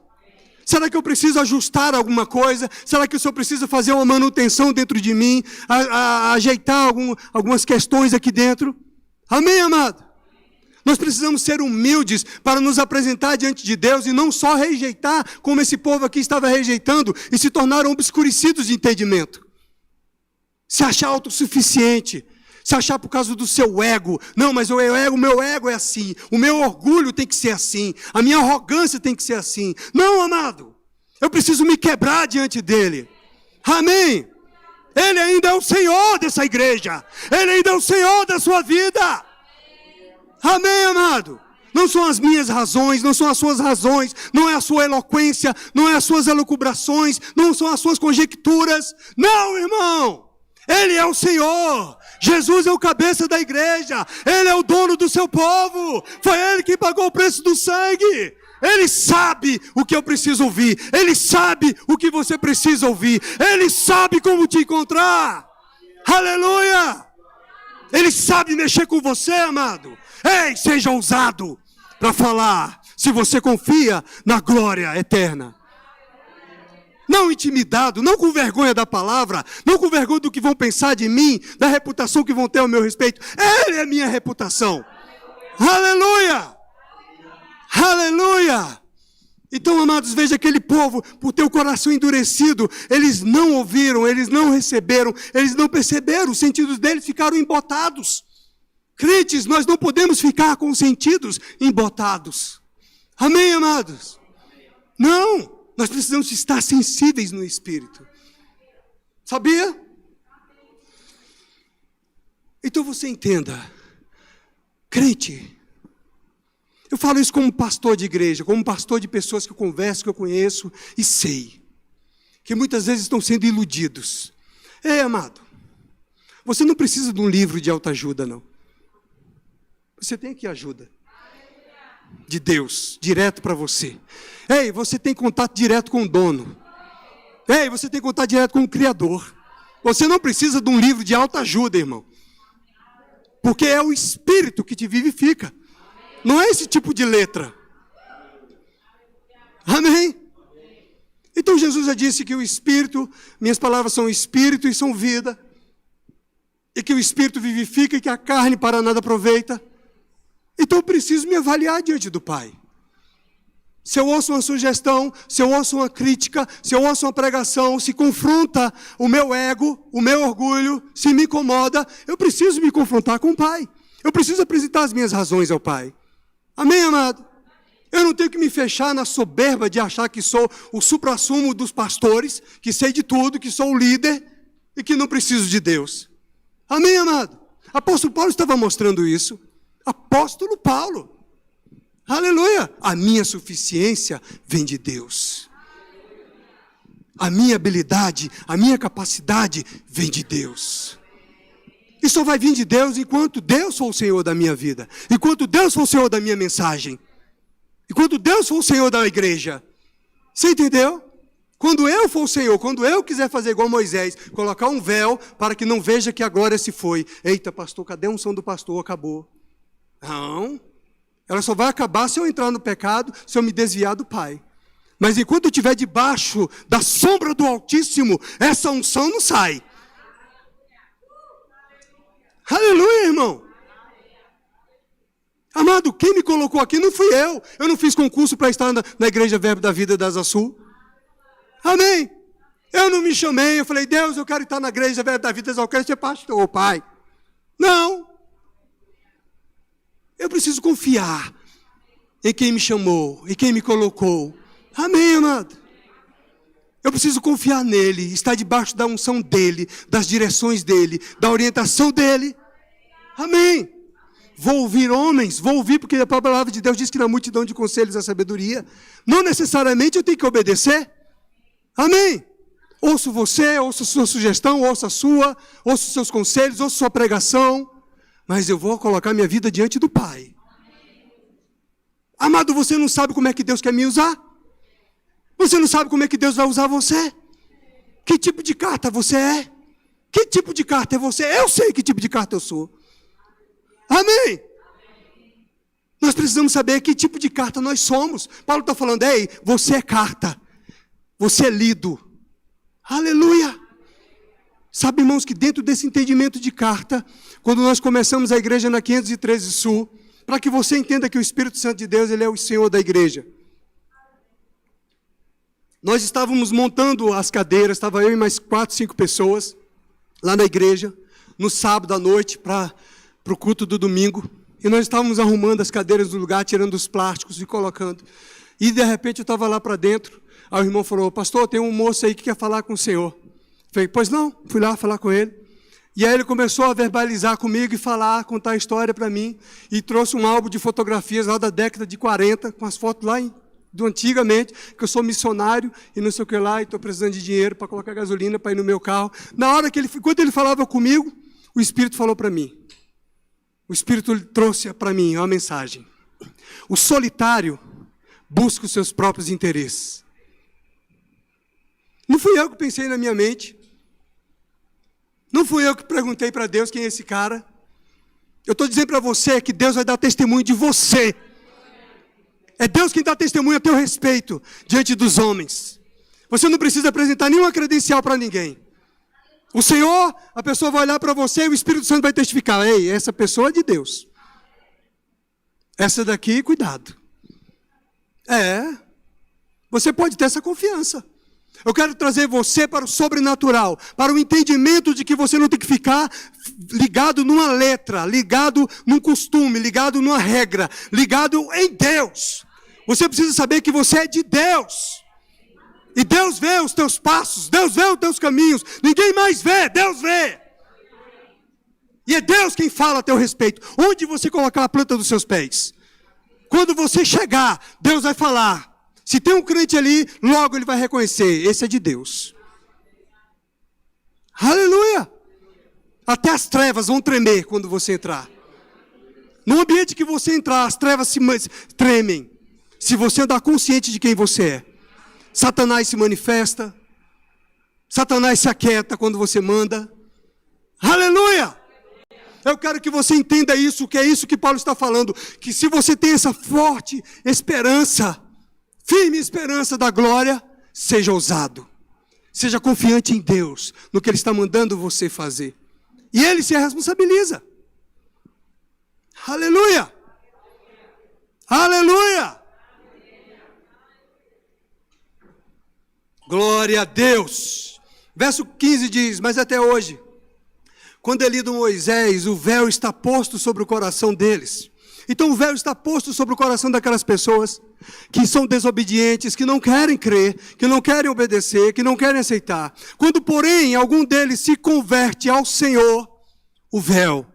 Será que eu preciso ajustar alguma coisa? Será que o Senhor precisa fazer uma manutenção dentro de mim? Ajeitar algumas questões aqui dentro? Amém, amado? Nós precisamos ser humildes para nos apresentar diante de Deus e não só rejeitar, como esse povo aqui estava rejeitando e se tornaram obscurecidos de entendimento. Se achar autossuficiente, se achar por causa do seu ego. Não, mas o meu ego é assim, o meu orgulho tem que ser assim, a minha arrogância tem que ser assim. Não, amado, eu preciso me quebrar diante dele. Amém? Ele ainda é o Senhor dessa igreja, ele ainda é o Senhor da sua vida. Amém, amado? Não são as minhas razões, não são as suas razões, não é a sua eloquência, não é as suas elucubrações, não são as suas conjecturas. Não, irmão! Ele é o Senhor, Jesus é o cabeça da igreja, Ele é o dono do seu povo, foi Ele que pagou o preço do sangue, Ele sabe o que eu preciso ouvir, Ele sabe o que você precisa ouvir, Ele sabe como te encontrar, aleluia, Ele sabe mexer com você, amado. Ei, seja ousado para falar, se você confia na glória eterna. Não intimidado, não com vergonha da palavra, não com vergonha do que vão pensar de mim, da reputação que vão ter ao meu respeito. Ele é minha reputação. Aleluia! Aleluia! Então, amados, veja aquele povo, por ter o coração endurecido, eles não ouviram, eles não receberam, eles não perceberam, os sentidos deles ficaram embotados. Crentes, nós não podemos ficar com os sentidos embotados. Amém, amados? Não, nós precisamos estar sensíveis no Espírito. Sabia? Então você entenda, crente, eu falo isso como pastor de igreja, como pastor de pessoas que eu converso, que eu conheço e sei, que muitas vezes estão sendo iludidos. Amado, você não precisa de um livro de autoajuda, não. Você tem aqui ajuda de Deus, direto para você. Você tem contato direto com o dono. Você tem contato direto com o Criador. Você não precisa de um livro de autoajuda, irmão. Porque é o Espírito que te vivifica. Não é esse tipo de letra. Amém? Então Jesus já disse que o Espírito, minhas palavras são Espírito e são vida. E que o Espírito vivifica e que a carne para nada aproveita. Então eu preciso me avaliar diante do Pai. Se eu ouço uma sugestão, se eu ouço uma crítica, se eu ouço uma pregação, se confronta o meu ego, o meu orgulho, se me incomoda, eu preciso me confrontar com o Pai. Eu preciso apresentar as minhas razões ao Pai. Amém, amado? Eu não tenho que me fechar na soberba de achar que sou o suprassumo dos pastores, que sei de tudo, que sou o líder e que não preciso de Deus. Amém, amado? Apóstolo Paulo estava mostrando isso. Apóstolo Paulo. Aleluia! A minha suficiência vem de Deus. A minha habilidade, a minha capacidade vem de Deus. E só vai vir de Deus enquanto Deus for o Senhor da minha vida. Enquanto Deus for o Senhor da minha mensagem. Enquanto Deus for o Senhor da igreja. Você entendeu? Quando eu for o Senhor, quando eu quiser fazer igual Moisés, colocar um véu para que não veja que a glória se foi. Eita, pastor, cadê a unção do pastor? Acabou. Não. Ela só vai acabar se eu entrar no pecado, se eu me desviar do Pai. Mas enquanto eu estiver debaixo da sombra do Altíssimo, essa unção não sai. Aleluia, irmão. Amado, quem me colocou aqui não fui eu. Eu não fiz concurso para estar na Igreja Verbo da Vida da Asa Sul. Amém. Eu não me chamei, eu falei, Deus, eu quero estar na Igreja Verbo da Vida da Asa Sul, eu quero ser pastor, Pai. Não. Eu preciso confiar em quem me chamou, em quem me colocou. Amém, amado? Eu preciso confiar nele, estar debaixo da unção dele, das direções dele, da orientação dele. Amém? Vou ouvir homens, vou ouvir porque a palavra de Deus diz que na multidão de conselhos há sabedoria. Não necessariamente eu tenho que obedecer. Amém? Ouço você, ouço a sua sugestão, ouço a sua, ouço os seus conselhos, ouço a sua pregação. Mas eu vou colocar minha vida diante do Pai. Amado, você não sabe como é que Deus quer me usar? Você não sabe como é que Deus vai usar você? Que tipo de carta você é? Que tipo de carta é você? Eu sei que tipo de carta eu sou. Amém? Nós precisamos saber que tipo de carta nós somos. Paulo está falando, você é carta. Você é lido. Aleluia! Sabe, irmãos, que dentro desse entendimento de carta, quando nós começamos a igreja na 513 Sul, para que você entenda que o Espírito Santo de Deus, ele é o Senhor da igreja. Nós estávamos montando as cadeiras, estava eu e mais 4, 5 pessoas, lá na igreja, no sábado à noite, para o culto do domingo. E nós estávamos arrumando as cadeiras do lugar, tirando os plásticos e colocando. E de repente eu estava lá para dentro, aí o irmão falou, pastor, tem um moço aí que quer falar com o senhor. Falei, pois não, fui lá falar com ele. E aí ele começou a verbalizar comigo e falar, contar a história para mim. E trouxe um álbum de fotografias lá da década de 40, com as fotos lá do antigamente, que eu sou missionário e não sei o que lá, e estou precisando de dinheiro para colocar gasolina para ir no meu carro. Na hora que quando ele falava comigo, o Espírito falou para mim. O Espírito trouxe para mim uma mensagem. O solitário busca os seus próprios interesses. Não fui eu que pensei na minha mente. Não fui eu que perguntei para Deus quem é esse cara. Eu estou dizendo para você que Deus vai dar testemunho de você. É Deus quem dá testemunho a teu respeito diante dos homens. Você não precisa apresentar nenhuma credencial para ninguém. O Senhor, a pessoa vai olhar para você e o Espírito Santo vai testificar. Ei, essa pessoa é de Deus. Essa daqui, cuidado. Você pode ter essa confiança. Eu quero trazer você para o sobrenatural, para o entendimento de que você não tem que ficar ligado numa letra, ligado num costume, ligado numa regra, ligado em Deus. Você precisa saber que você é de Deus. E Deus vê os teus passos, Deus vê os teus caminhos. Ninguém mais vê, Deus vê. E é Deus quem fala a teu respeito. Onde você colocar a planta dos seus pés? Quando você chegar, Deus vai falar. Se tem um crente ali, logo ele vai reconhecer. Esse é de Deus. Aleluia! Até as trevas vão tremer quando você entrar. No ambiente que você entrar, as trevas tremem. Se você andar consciente de quem você é. Satanás se manifesta. Satanás se aquieta quando você manda. Aleluia! Eu quero que você entenda isso, que é isso que Paulo está falando. Que se você tem essa forte esperança, firme esperança da glória, seja ousado. Seja confiante em Deus, no que Ele está mandando você fazer. E Ele se responsabiliza. Aleluia! Aleluia! Glória a Deus. Verso 15 diz, mas até hoje, quando é lido Moisés, o véu está posto sobre o coração deles. Então o véu está posto sobre o coração daquelas pessoas que são desobedientes, que não querem crer, que não querem obedecer, que não querem aceitar. Quando, porém, algum deles se converte ao Senhor, o véu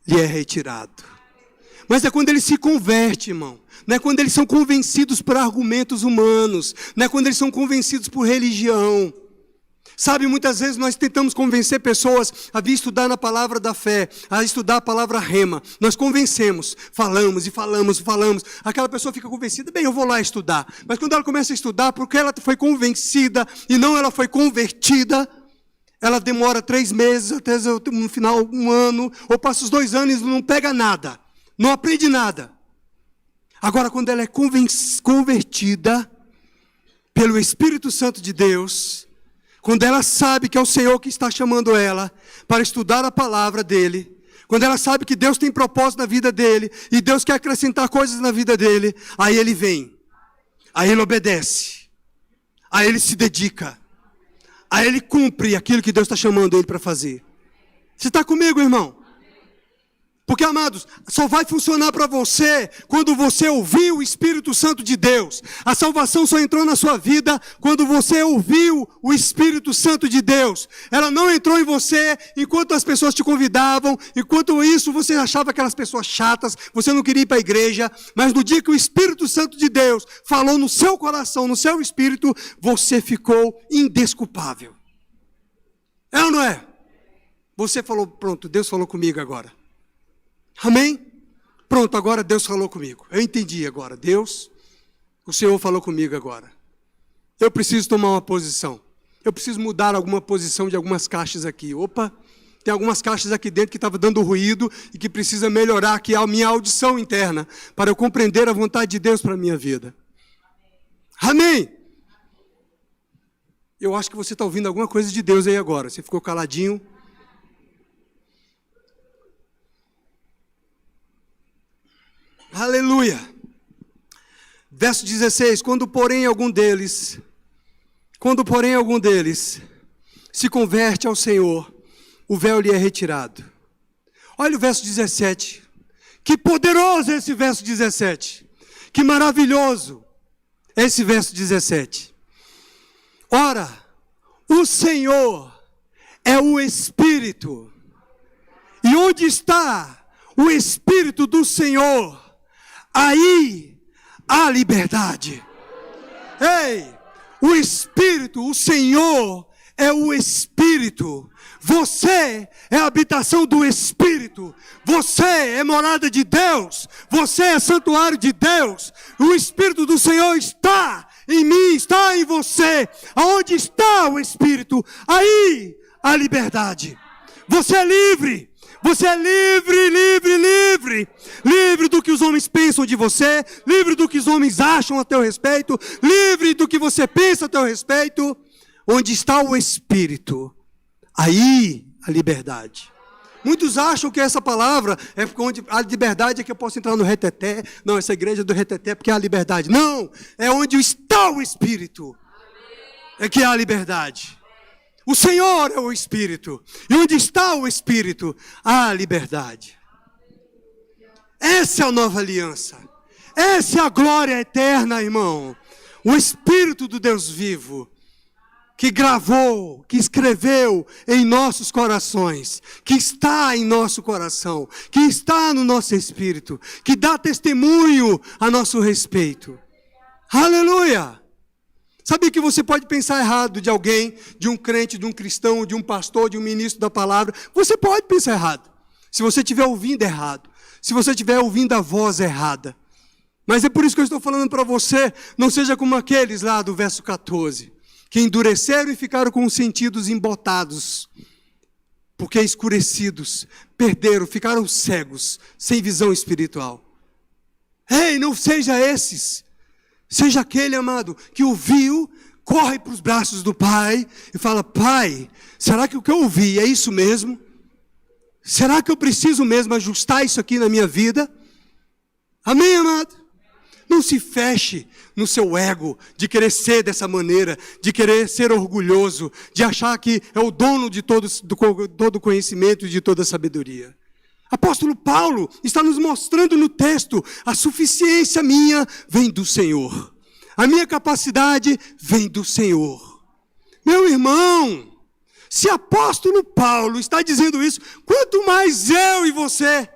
lhe é retirado. Mas é quando ele se converte, irmão. Não é quando eles são convencidos por argumentos humanos. Não é quando eles são convencidos por religião. Sabe, muitas vezes nós tentamos convencer pessoas a vir estudar na palavra da fé, a estudar a palavra rema. Nós convencemos, falamos e falamos e falamos. Aquela pessoa fica convencida, bem, eu vou lá estudar. Mas quando ela começa a estudar, porque ela foi convencida e não ela foi convertida, ela demora 3 meses, até no final 1 ano, ou passa os 2 anos e não pega nada, não aprende nada. Agora, quando ela é convertida pelo Espírito Santo de Deus, quando ela sabe que é o Senhor que está chamando ela para estudar a palavra dEle, quando ela sabe que Deus tem propósito na vida dele, e Deus quer acrescentar coisas na vida dele, aí ele vem, aí ele obedece, aí ele se dedica, aí ele cumpre aquilo que Deus está chamando ele para fazer. Você está comigo, irmão? Porque, amados, só vai funcionar para você quando você ouvir o Espírito Santo de Deus. A salvação só entrou na sua vida quando você ouviu o Espírito Santo de Deus. Ela não entrou em você enquanto as pessoas te convidavam, enquanto isso você achava aquelas pessoas chatas, você não queria ir para a igreja, mas no dia que o Espírito Santo de Deus falou no seu coração, no seu espírito, você ficou indesculpável. É ou não é? Você falou, pronto, Deus falou comigo agora. Amém? Pronto, agora Deus falou comigo. Eu entendi agora. Deus, o Senhor falou comigo agora. Eu preciso tomar uma posição. Eu preciso mudar alguma posição de algumas caixas aqui. Opa, tem algumas caixas aqui dentro que estavam dando ruído e que precisa melhorar aqui a minha audição interna para eu compreender a vontade de Deus para a minha vida. Amém? Eu acho que você está ouvindo alguma coisa de Deus aí agora. Você ficou caladinho. Aleluia. Verso 16, quando porém algum deles se converte ao Senhor, o véu lhe é retirado. Olha o verso 17. Que poderoso é esse verso 17. Que maravilhoso é esse verso 17. Ora, o Senhor é o Espírito. E onde está o Espírito do Senhor, aí há liberdade. Ei, o Espírito, o Senhor é o Espírito. Você é a habitação do Espírito. Você é morada de Deus. Você é santuário de Deus. O Espírito do Senhor está em mim, está em você. Aonde está o Espírito, aí há liberdade. Você é livre. Você é livre, livre, livre. Livre do que os homens pensam de você. Livre do que os homens acham a teu respeito. Livre do que você pensa a teu respeito. Onde está o Espírito, aí a liberdade. Muitos acham que essa palavra é onde a liberdade é que eu posso entrar no reteté. Não, essa igreja é do reteté porque há liberdade. Não, é onde está o Espírito. É que há liberdade. O Senhor é o Espírito. E onde está o Espírito, há liberdade. Essa é a nova aliança. Essa é a glória eterna, irmão. O Espírito do Deus vivo, que gravou, que escreveu em nossos corações, que está em nosso coração, que está no nosso espírito, que dá testemunho a nosso respeito. Aleluia! Sabe que você pode pensar errado de alguém, de um crente, de um cristão, de um pastor, de um ministro da palavra. Você pode pensar errado, se você estiver ouvindo errado, se você estiver ouvindo a voz errada. Mas é por isso que eu estou falando para você, não seja como aqueles lá do verso 14, que endureceram e ficaram com os sentidos embotados, porque escurecidos, perderam, ficaram cegos, sem visão espiritual. Ei, não seja esses, seja aquele, amado, que ouviu, corre para os braços do Pai e fala: Pai, será que o que eu ouvi é isso mesmo? Será que eu preciso mesmo ajustar isso aqui na minha vida? Amém, amado? Não se feche no seu ego de querer ser dessa maneira, de querer ser orgulhoso, de achar que é o dono de todo conhecimento e de toda sabedoria. Apóstolo Paulo está nos mostrando no texto: a suficiência minha vem do Senhor. A minha capacidade vem do Senhor. Meu irmão, se apóstolo Paulo está dizendo isso, quanto mais eu e você?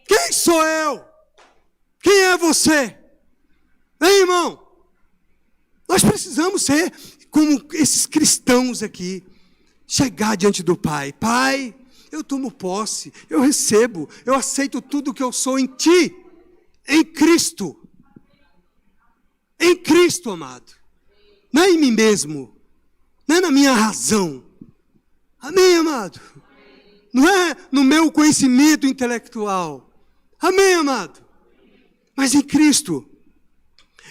Quem sou eu? Quem é você? Ei, irmão, nós precisamos ser como esses cristãos aqui, chegar diante do Pai. Pai, eu tomo posse, eu recebo, eu aceito tudo que eu sou em Ti, em Cristo. Em Cristo, amado. Não é em mim mesmo, não é na minha razão. Amém, amado? Não é no meu conhecimento intelectual. Amém, amado? Mas em Cristo.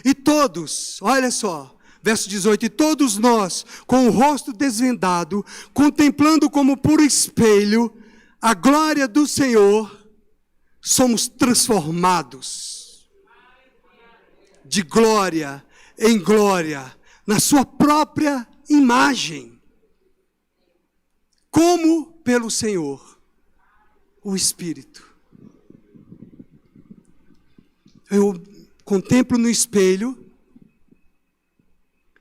E todos, olha só, verso 18, e todos nós, com o rosto desvendado, contemplando como por espelho a glória do Senhor, somos transformados de glória em glória, na sua própria imagem, como pelo Senhor, o Espírito. Eu contemplo no espelho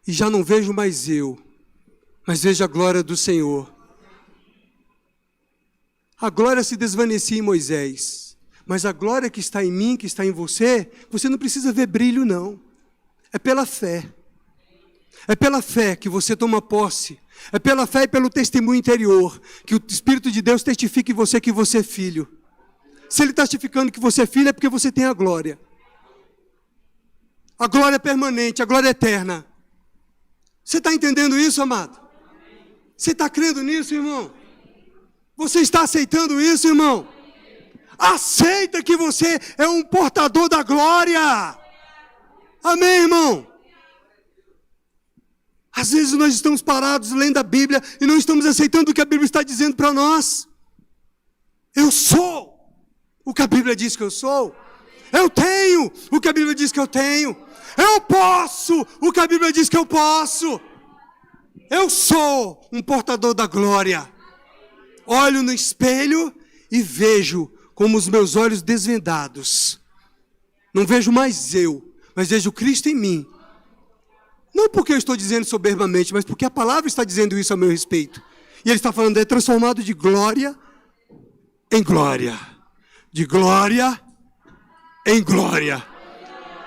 e já não vejo mais eu, mas vejo a glória do Senhor. A glória se desvanecia em Moisés, mas a glória que está em mim, que está em você, você não precisa ver brilho não. É pela fé. É pela fé que você toma posse. É pela fé e pelo testemunho interior que o Espírito de Deus testifica em você que você é filho. Se Ele está testificando que você é filho, é porque você tem a glória. A glória permanente, a glória eterna. Você está entendendo isso, amado? Você está crendo nisso, irmão? Você está aceitando isso, irmão? Aceita que você é um portador da glória. Amém, irmão? Às vezes nós estamos parados lendo a Bíblia e não estamos aceitando o que a Bíblia está dizendo para nós. Eu sou o que a Bíblia diz que eu sou. Eu tenho o que a Bíblia diz que eu tenho. Eu posso o que a Bíblia diz que eu posso. Eu sou um portador da glória. Olho no espelho e vejo como os meus olhos desvendados. Não vejo mais eu, mas vejo Cristo em mim. Não porque eu estou dizendo soberbamente, mas porque a palavra está dizendo isso a meu respeito. E Ele está falando, é transformado de glória em glória. De glória em glória.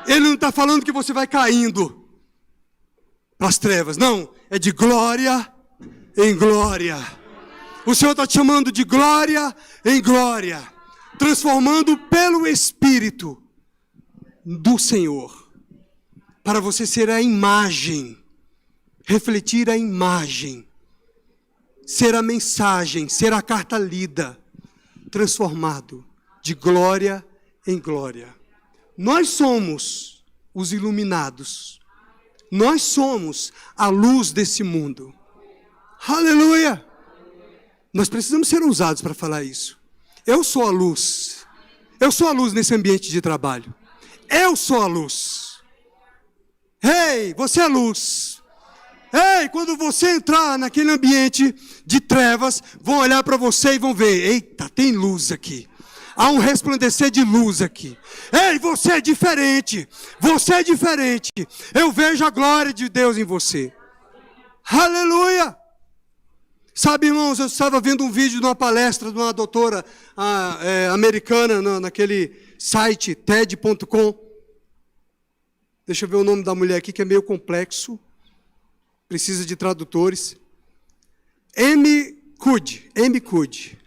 Ele não está falando que você vai caindo para as trevas. Não, é de glória em glória. O Senhor está te chamando de glória em glória. Transformando pelo Espírito do Senhor. Para você ser a imagem. Refletir a imagem. Ser a mensagem, ser a carta lida. Transformado de glória em glória. Nós somos os iluminados. Nós somos a luz desse mundo. Aleluia! Nós precisamos ser ousados para falar isso. Eu sou a luz. Eu sou a luz nesse ambiente de trabalho. Eu sou a luz. Ei, você é luz. Ei, quando você entrar naquele ambiente de trevas, vão olhar para você e vão ver, eita, tem luz aqui. Há um resplandecer de luz aqui. Ei, você é diferente. Você é diferente. Eu vejo a glória de Deus em você. Aleluia! Sabe, irmãos, eu estava vendo um vídeo de uma palestra de uma doutora americana naquele site TED.com. Deixa eu ver o nome da mulher aqui, que é meio complexo. Precisa de tradutores. Amy Cuddy.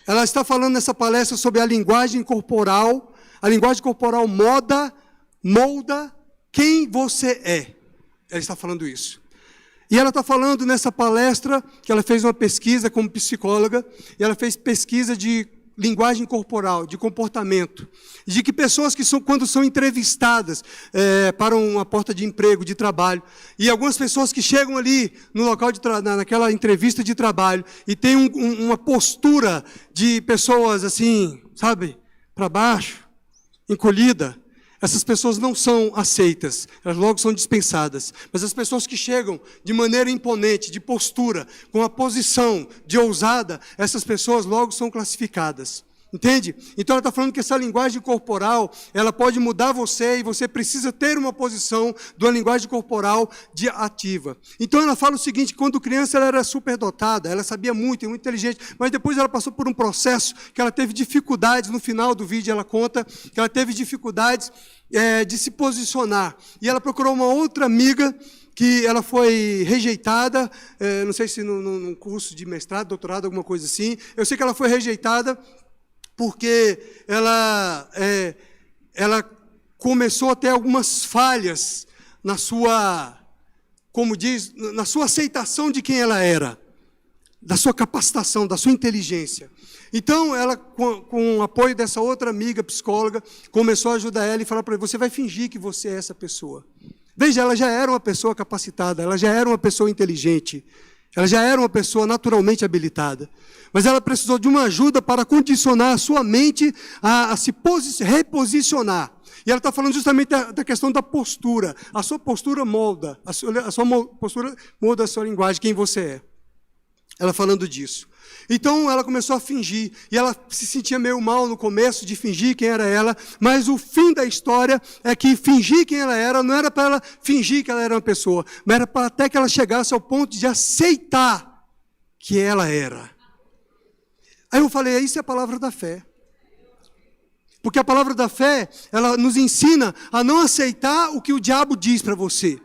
Ela está falando nessa palestra sobre a linguagem corporal. A linguagem corporal molda quem você é. Ela está falando isso. E ela está falando nessa palestra que ela fez uma pesquisa como psicóloga, e ela fez pesquisa de linguagem corporal, de comportamento, de que pessoas que quando são entrevistadas para uma porta de emprego, de trabalho, e algumas pessoas que chegam ali no local naquela entrevista de trabalho, e tem uma postura de pessoas assim, sabe, para baixo, encolhida, essas pessoas não são aceitas, elas logo são dispensadas. Mas as pessoas que chegam de maneira imponente, de postura, com a posição de ousada, essas pessoas logo são classificadas. Entende? Então ela está falando que essa linguagem corporal, ela pode mudar você e você precisa ter uma posição de uma linguagem corporal de ativa. Então ela fala o seguinte, quando criança ela era superdotada, ela sabia muito, muito inteligente, mas depois ela passou por um processo que ela teve dificuldades, no final do vídeo ela conta que ela teve dificuldades de se posicionar. E ela procurou uma outra amiga que ela foi rejeitada, não sei se num curso de mestrado, doutorado, alguma coisa assim. Eu sei que ela foi rejeitada porque ela começou a ter algumas falhas na sua, como diz, na sua aceitação de quem ela era, da sua capacitação, da sua inteligência. Então, ela, com o apoio dessa outra amiga psicóloga, começou a ajudar ela e falar para ela, você vai fingir que você é essa pessoa. Veja, ela já era uma pessoa capacitada, ela já era uma pessoa inteligente, ela já era uma pessoa naturalmente habilitada. Mas ela precisou de uma ajuda para condicionar a sua mente a se reposicionar. E ela está falando justamente da questão da postura. A sua postura molda, a sua postura molda a sua linguagem, quem você é. Ela falando disso. Então ela começou a fingir, e ela se sentia meio mal no começo de fingir quem era ela, mas o fim da história é que fingir quem ela era, não era para ela fingir que ela era uma pessoa, mas era para até que ela chegasse ao ponto de aceitar que ela era. Aí eu falei, isso é a palavra da fé. Porque a palavra da fé, ela nos ensina a não aceitar o que o diabo diz para você.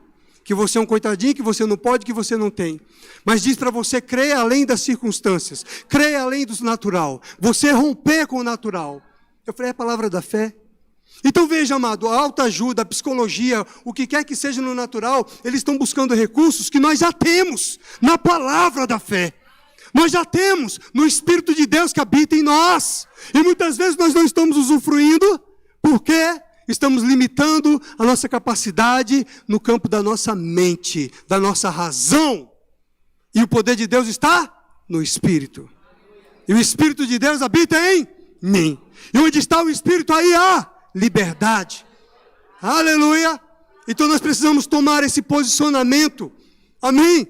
Que você é um coitadinho, que você não pode, que você não tem. Mas diz para você crer além das circunstâncias, crer além do natural, você romper com o natural. Eu falei, é a palavra da fé. Então veja, amado, a autoajuda, a psicologia, o que quer que seja no natural, eles estão buscando recursos que nós já temos na palavra da fé. Nós já temos no Espírito de Deus que habita em nós. E muitas vezes nós não estamos usufruindo, porque estamos limitando a nossa capacidade no campo da nossa mente, da nossa razão. E o poder de Deus está no Espírito. E o Espírito de Deus habita em mim. E onde está o Espírito, aí há liberdade. Aleluia! Então nós precisamos tomar esse posicionamento. Amém?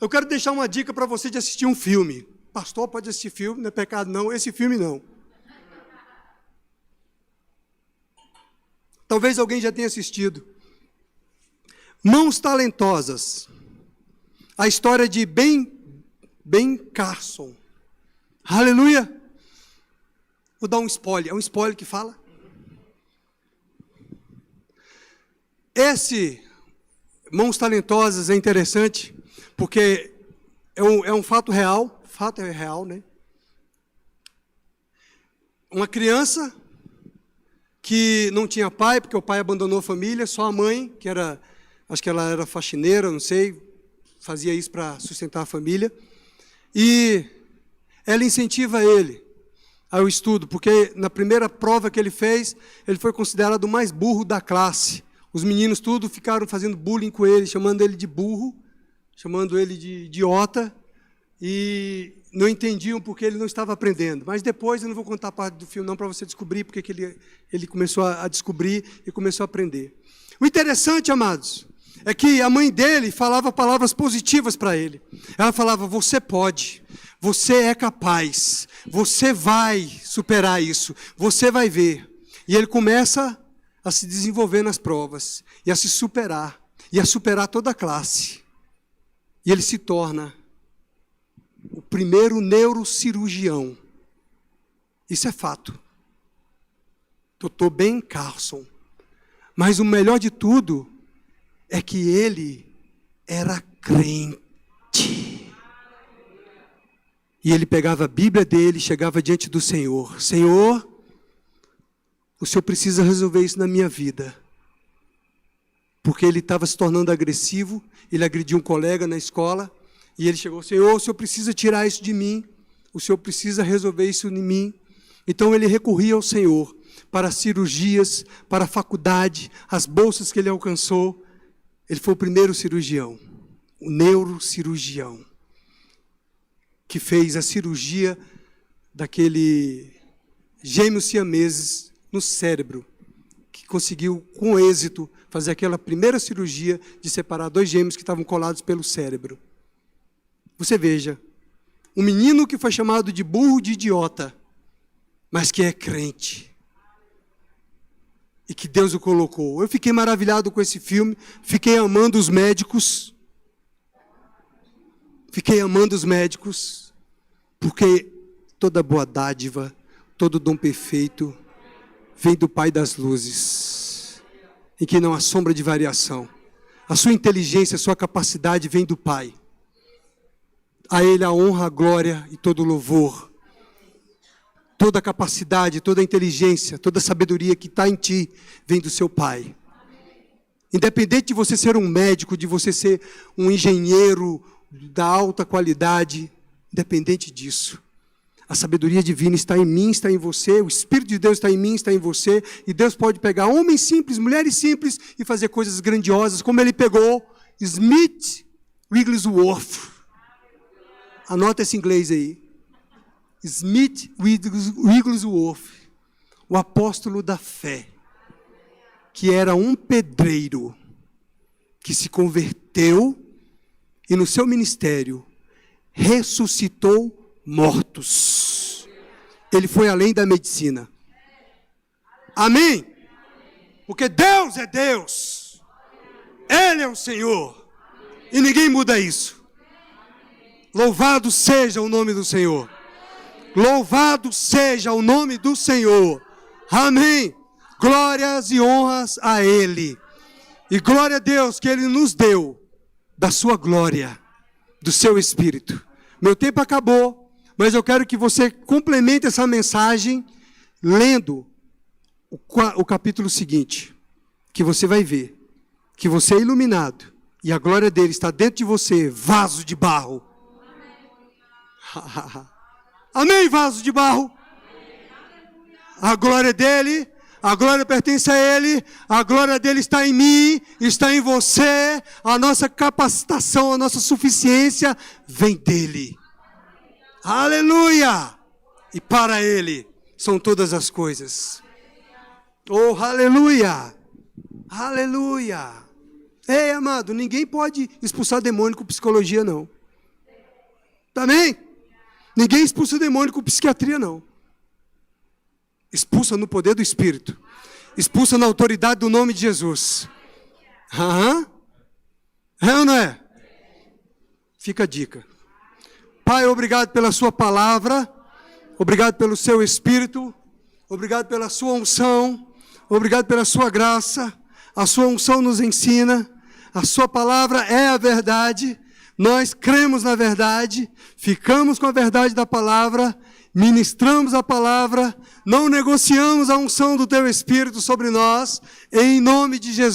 Eu quero deixar uma dica para você de assistir um filme. Pastor, pode assistir filme, não é pecado não, esse filme não. Talvez alguém já tenha assistido. Mãos Talentosas. A história de Ben Carson. Aleluia! Vou dar um spoiler. É um spoiler que fala? Esse Mãos Talentosas é interessante, porque é um fato real. Fato é real, né? Uma criança que não tinha pai, porque o pai abandonou a família, só a mãe, que era, acho que ela era faxineira, não sei, fazia isso para sustentar a família. E ela incentiva ele ao estudo, porque na primeira prova que ele fez, ele foi considerado o mais burro da classe. Os meninos tudo ficaram fazendo bullying com ele, chamando ele de burro, chamando ele de idiota, e não entendiam porque ele não estava aprendendo. Mas depois, eu não vou contar a parte do filme não para você descobrir porque que ele começou a descobrir e começou a aprender. O interessante, amados, é que a mãe dele falava palavras positivas para ele. Ela falava, você pode, você é capaz, você vai superar isso, você vai ver. E ele começa a se desenvolver nas provas, e a se superar, e a superar toda a classe. E ele se torna o primeiro neurocirurgião. Isso é fato. Dr. Ben Carson. Mas o melhor de tudo é que ele era crente. E ele pegava a Bíblia dele, chegava diante do Senhor. Senhor, o Senhor precisa resolver isso na minha vida. Porque ele estava se tornando agressivo, ele agrediu um colega na escola, e ele chegou, Senhor, o Senhor precisa tirar isso de mim, o Senhor precisa resolver isso em mim. Então ele recorria ao Senhor para cirurgias, para a faculdade, as bolsas que ele alcançou. Ele foi o primeiro cirurgião, o neurocirurgião, que fez a cirurgia daquele gêmeos siameses no cérebro, que conseguiu, com êxito, fazer aquela primeira cirurgia de separar dois gêmeos que estavam colados pelo cérebro. Você veja, um menino que foi chamado de burro, de idiota, mas que é crente. E que Deus o colocou. Eu fiquei maravilhado com esse filme, fiquei amando os médicos. Fiquei amando os médicos, porque toda boa dádiva, todo dom perfeito, vem do Pai das luzes, em que não há sombra de variação. A sua inteligência, a sua capacidade vem do Pai. A Ele a honra, a glória e todo o louvor. Toda a capacidade, toda a inteligência, toda a sabedoria que está em ti, vem do seu Pai. Independente de você ser um médico, de você ser um engenheiro da alta qualidade, independente disso, a sabedoria divina está em mim, está em você, o Espírito de Deus está em mim, está em você, e Deus pode pegar homens simples, mulheres simples, e fazer coisas grandiosas, como Ele pegou Smith Wigglesworth. Anota esse inglês aí. Smith Wigglesworth, o apóstolo da fé, que era um pedreiro, que se converteu e no seu ministério ressuscitou mortos. Ele foi além da medicina. Amém? Porque Deus é Deus. Ele é o Senhor. E ninguém muda isso. Louvado seja o nome do Senhor. Louvado seja o nome do Senhor. Amém. Glórias e honras a Ele. E glória a Deus que Ele nos deu da sua glória, do seu Espírito. Meu tempo acabou, mas eu quero que você complemente essa mensagem lendo o capítulo seguinte, que você vai ver que você é iluminado e a glória dele está dentro de você, vaso de barro. Amém, vaso de barro? A glória dele, a glória pertence a ele, a glória dele está em mim, está em você, a nossa capacitação, a nossa suficiência vem dele. Aleluia! E para ele são todas as coisas. Oh, aleluia! Aleluia! Ei, amado, ninguém pode expulsar demônio com psicologia, não. Amém? Ninguém expulsa demônio com psiquiatria, não. Expulsa no poder do Espírito. Expulsa na autoridade do nome de Jesus. Aham. É ou não é? Fica a dica. Pai, obrigado pela sua palavra. Obrigado pelo seu Espírito. Obrigado pela sua unção. Obrigado pela sua graça. A sua unção nos ensina. A sua palavra é a verdade. Nós cremos na verdade, ficamos com a verdade da palavra, ministramos a palavra, não negociamos a unção do teu Espírito sobre nós, em nome de Jesus.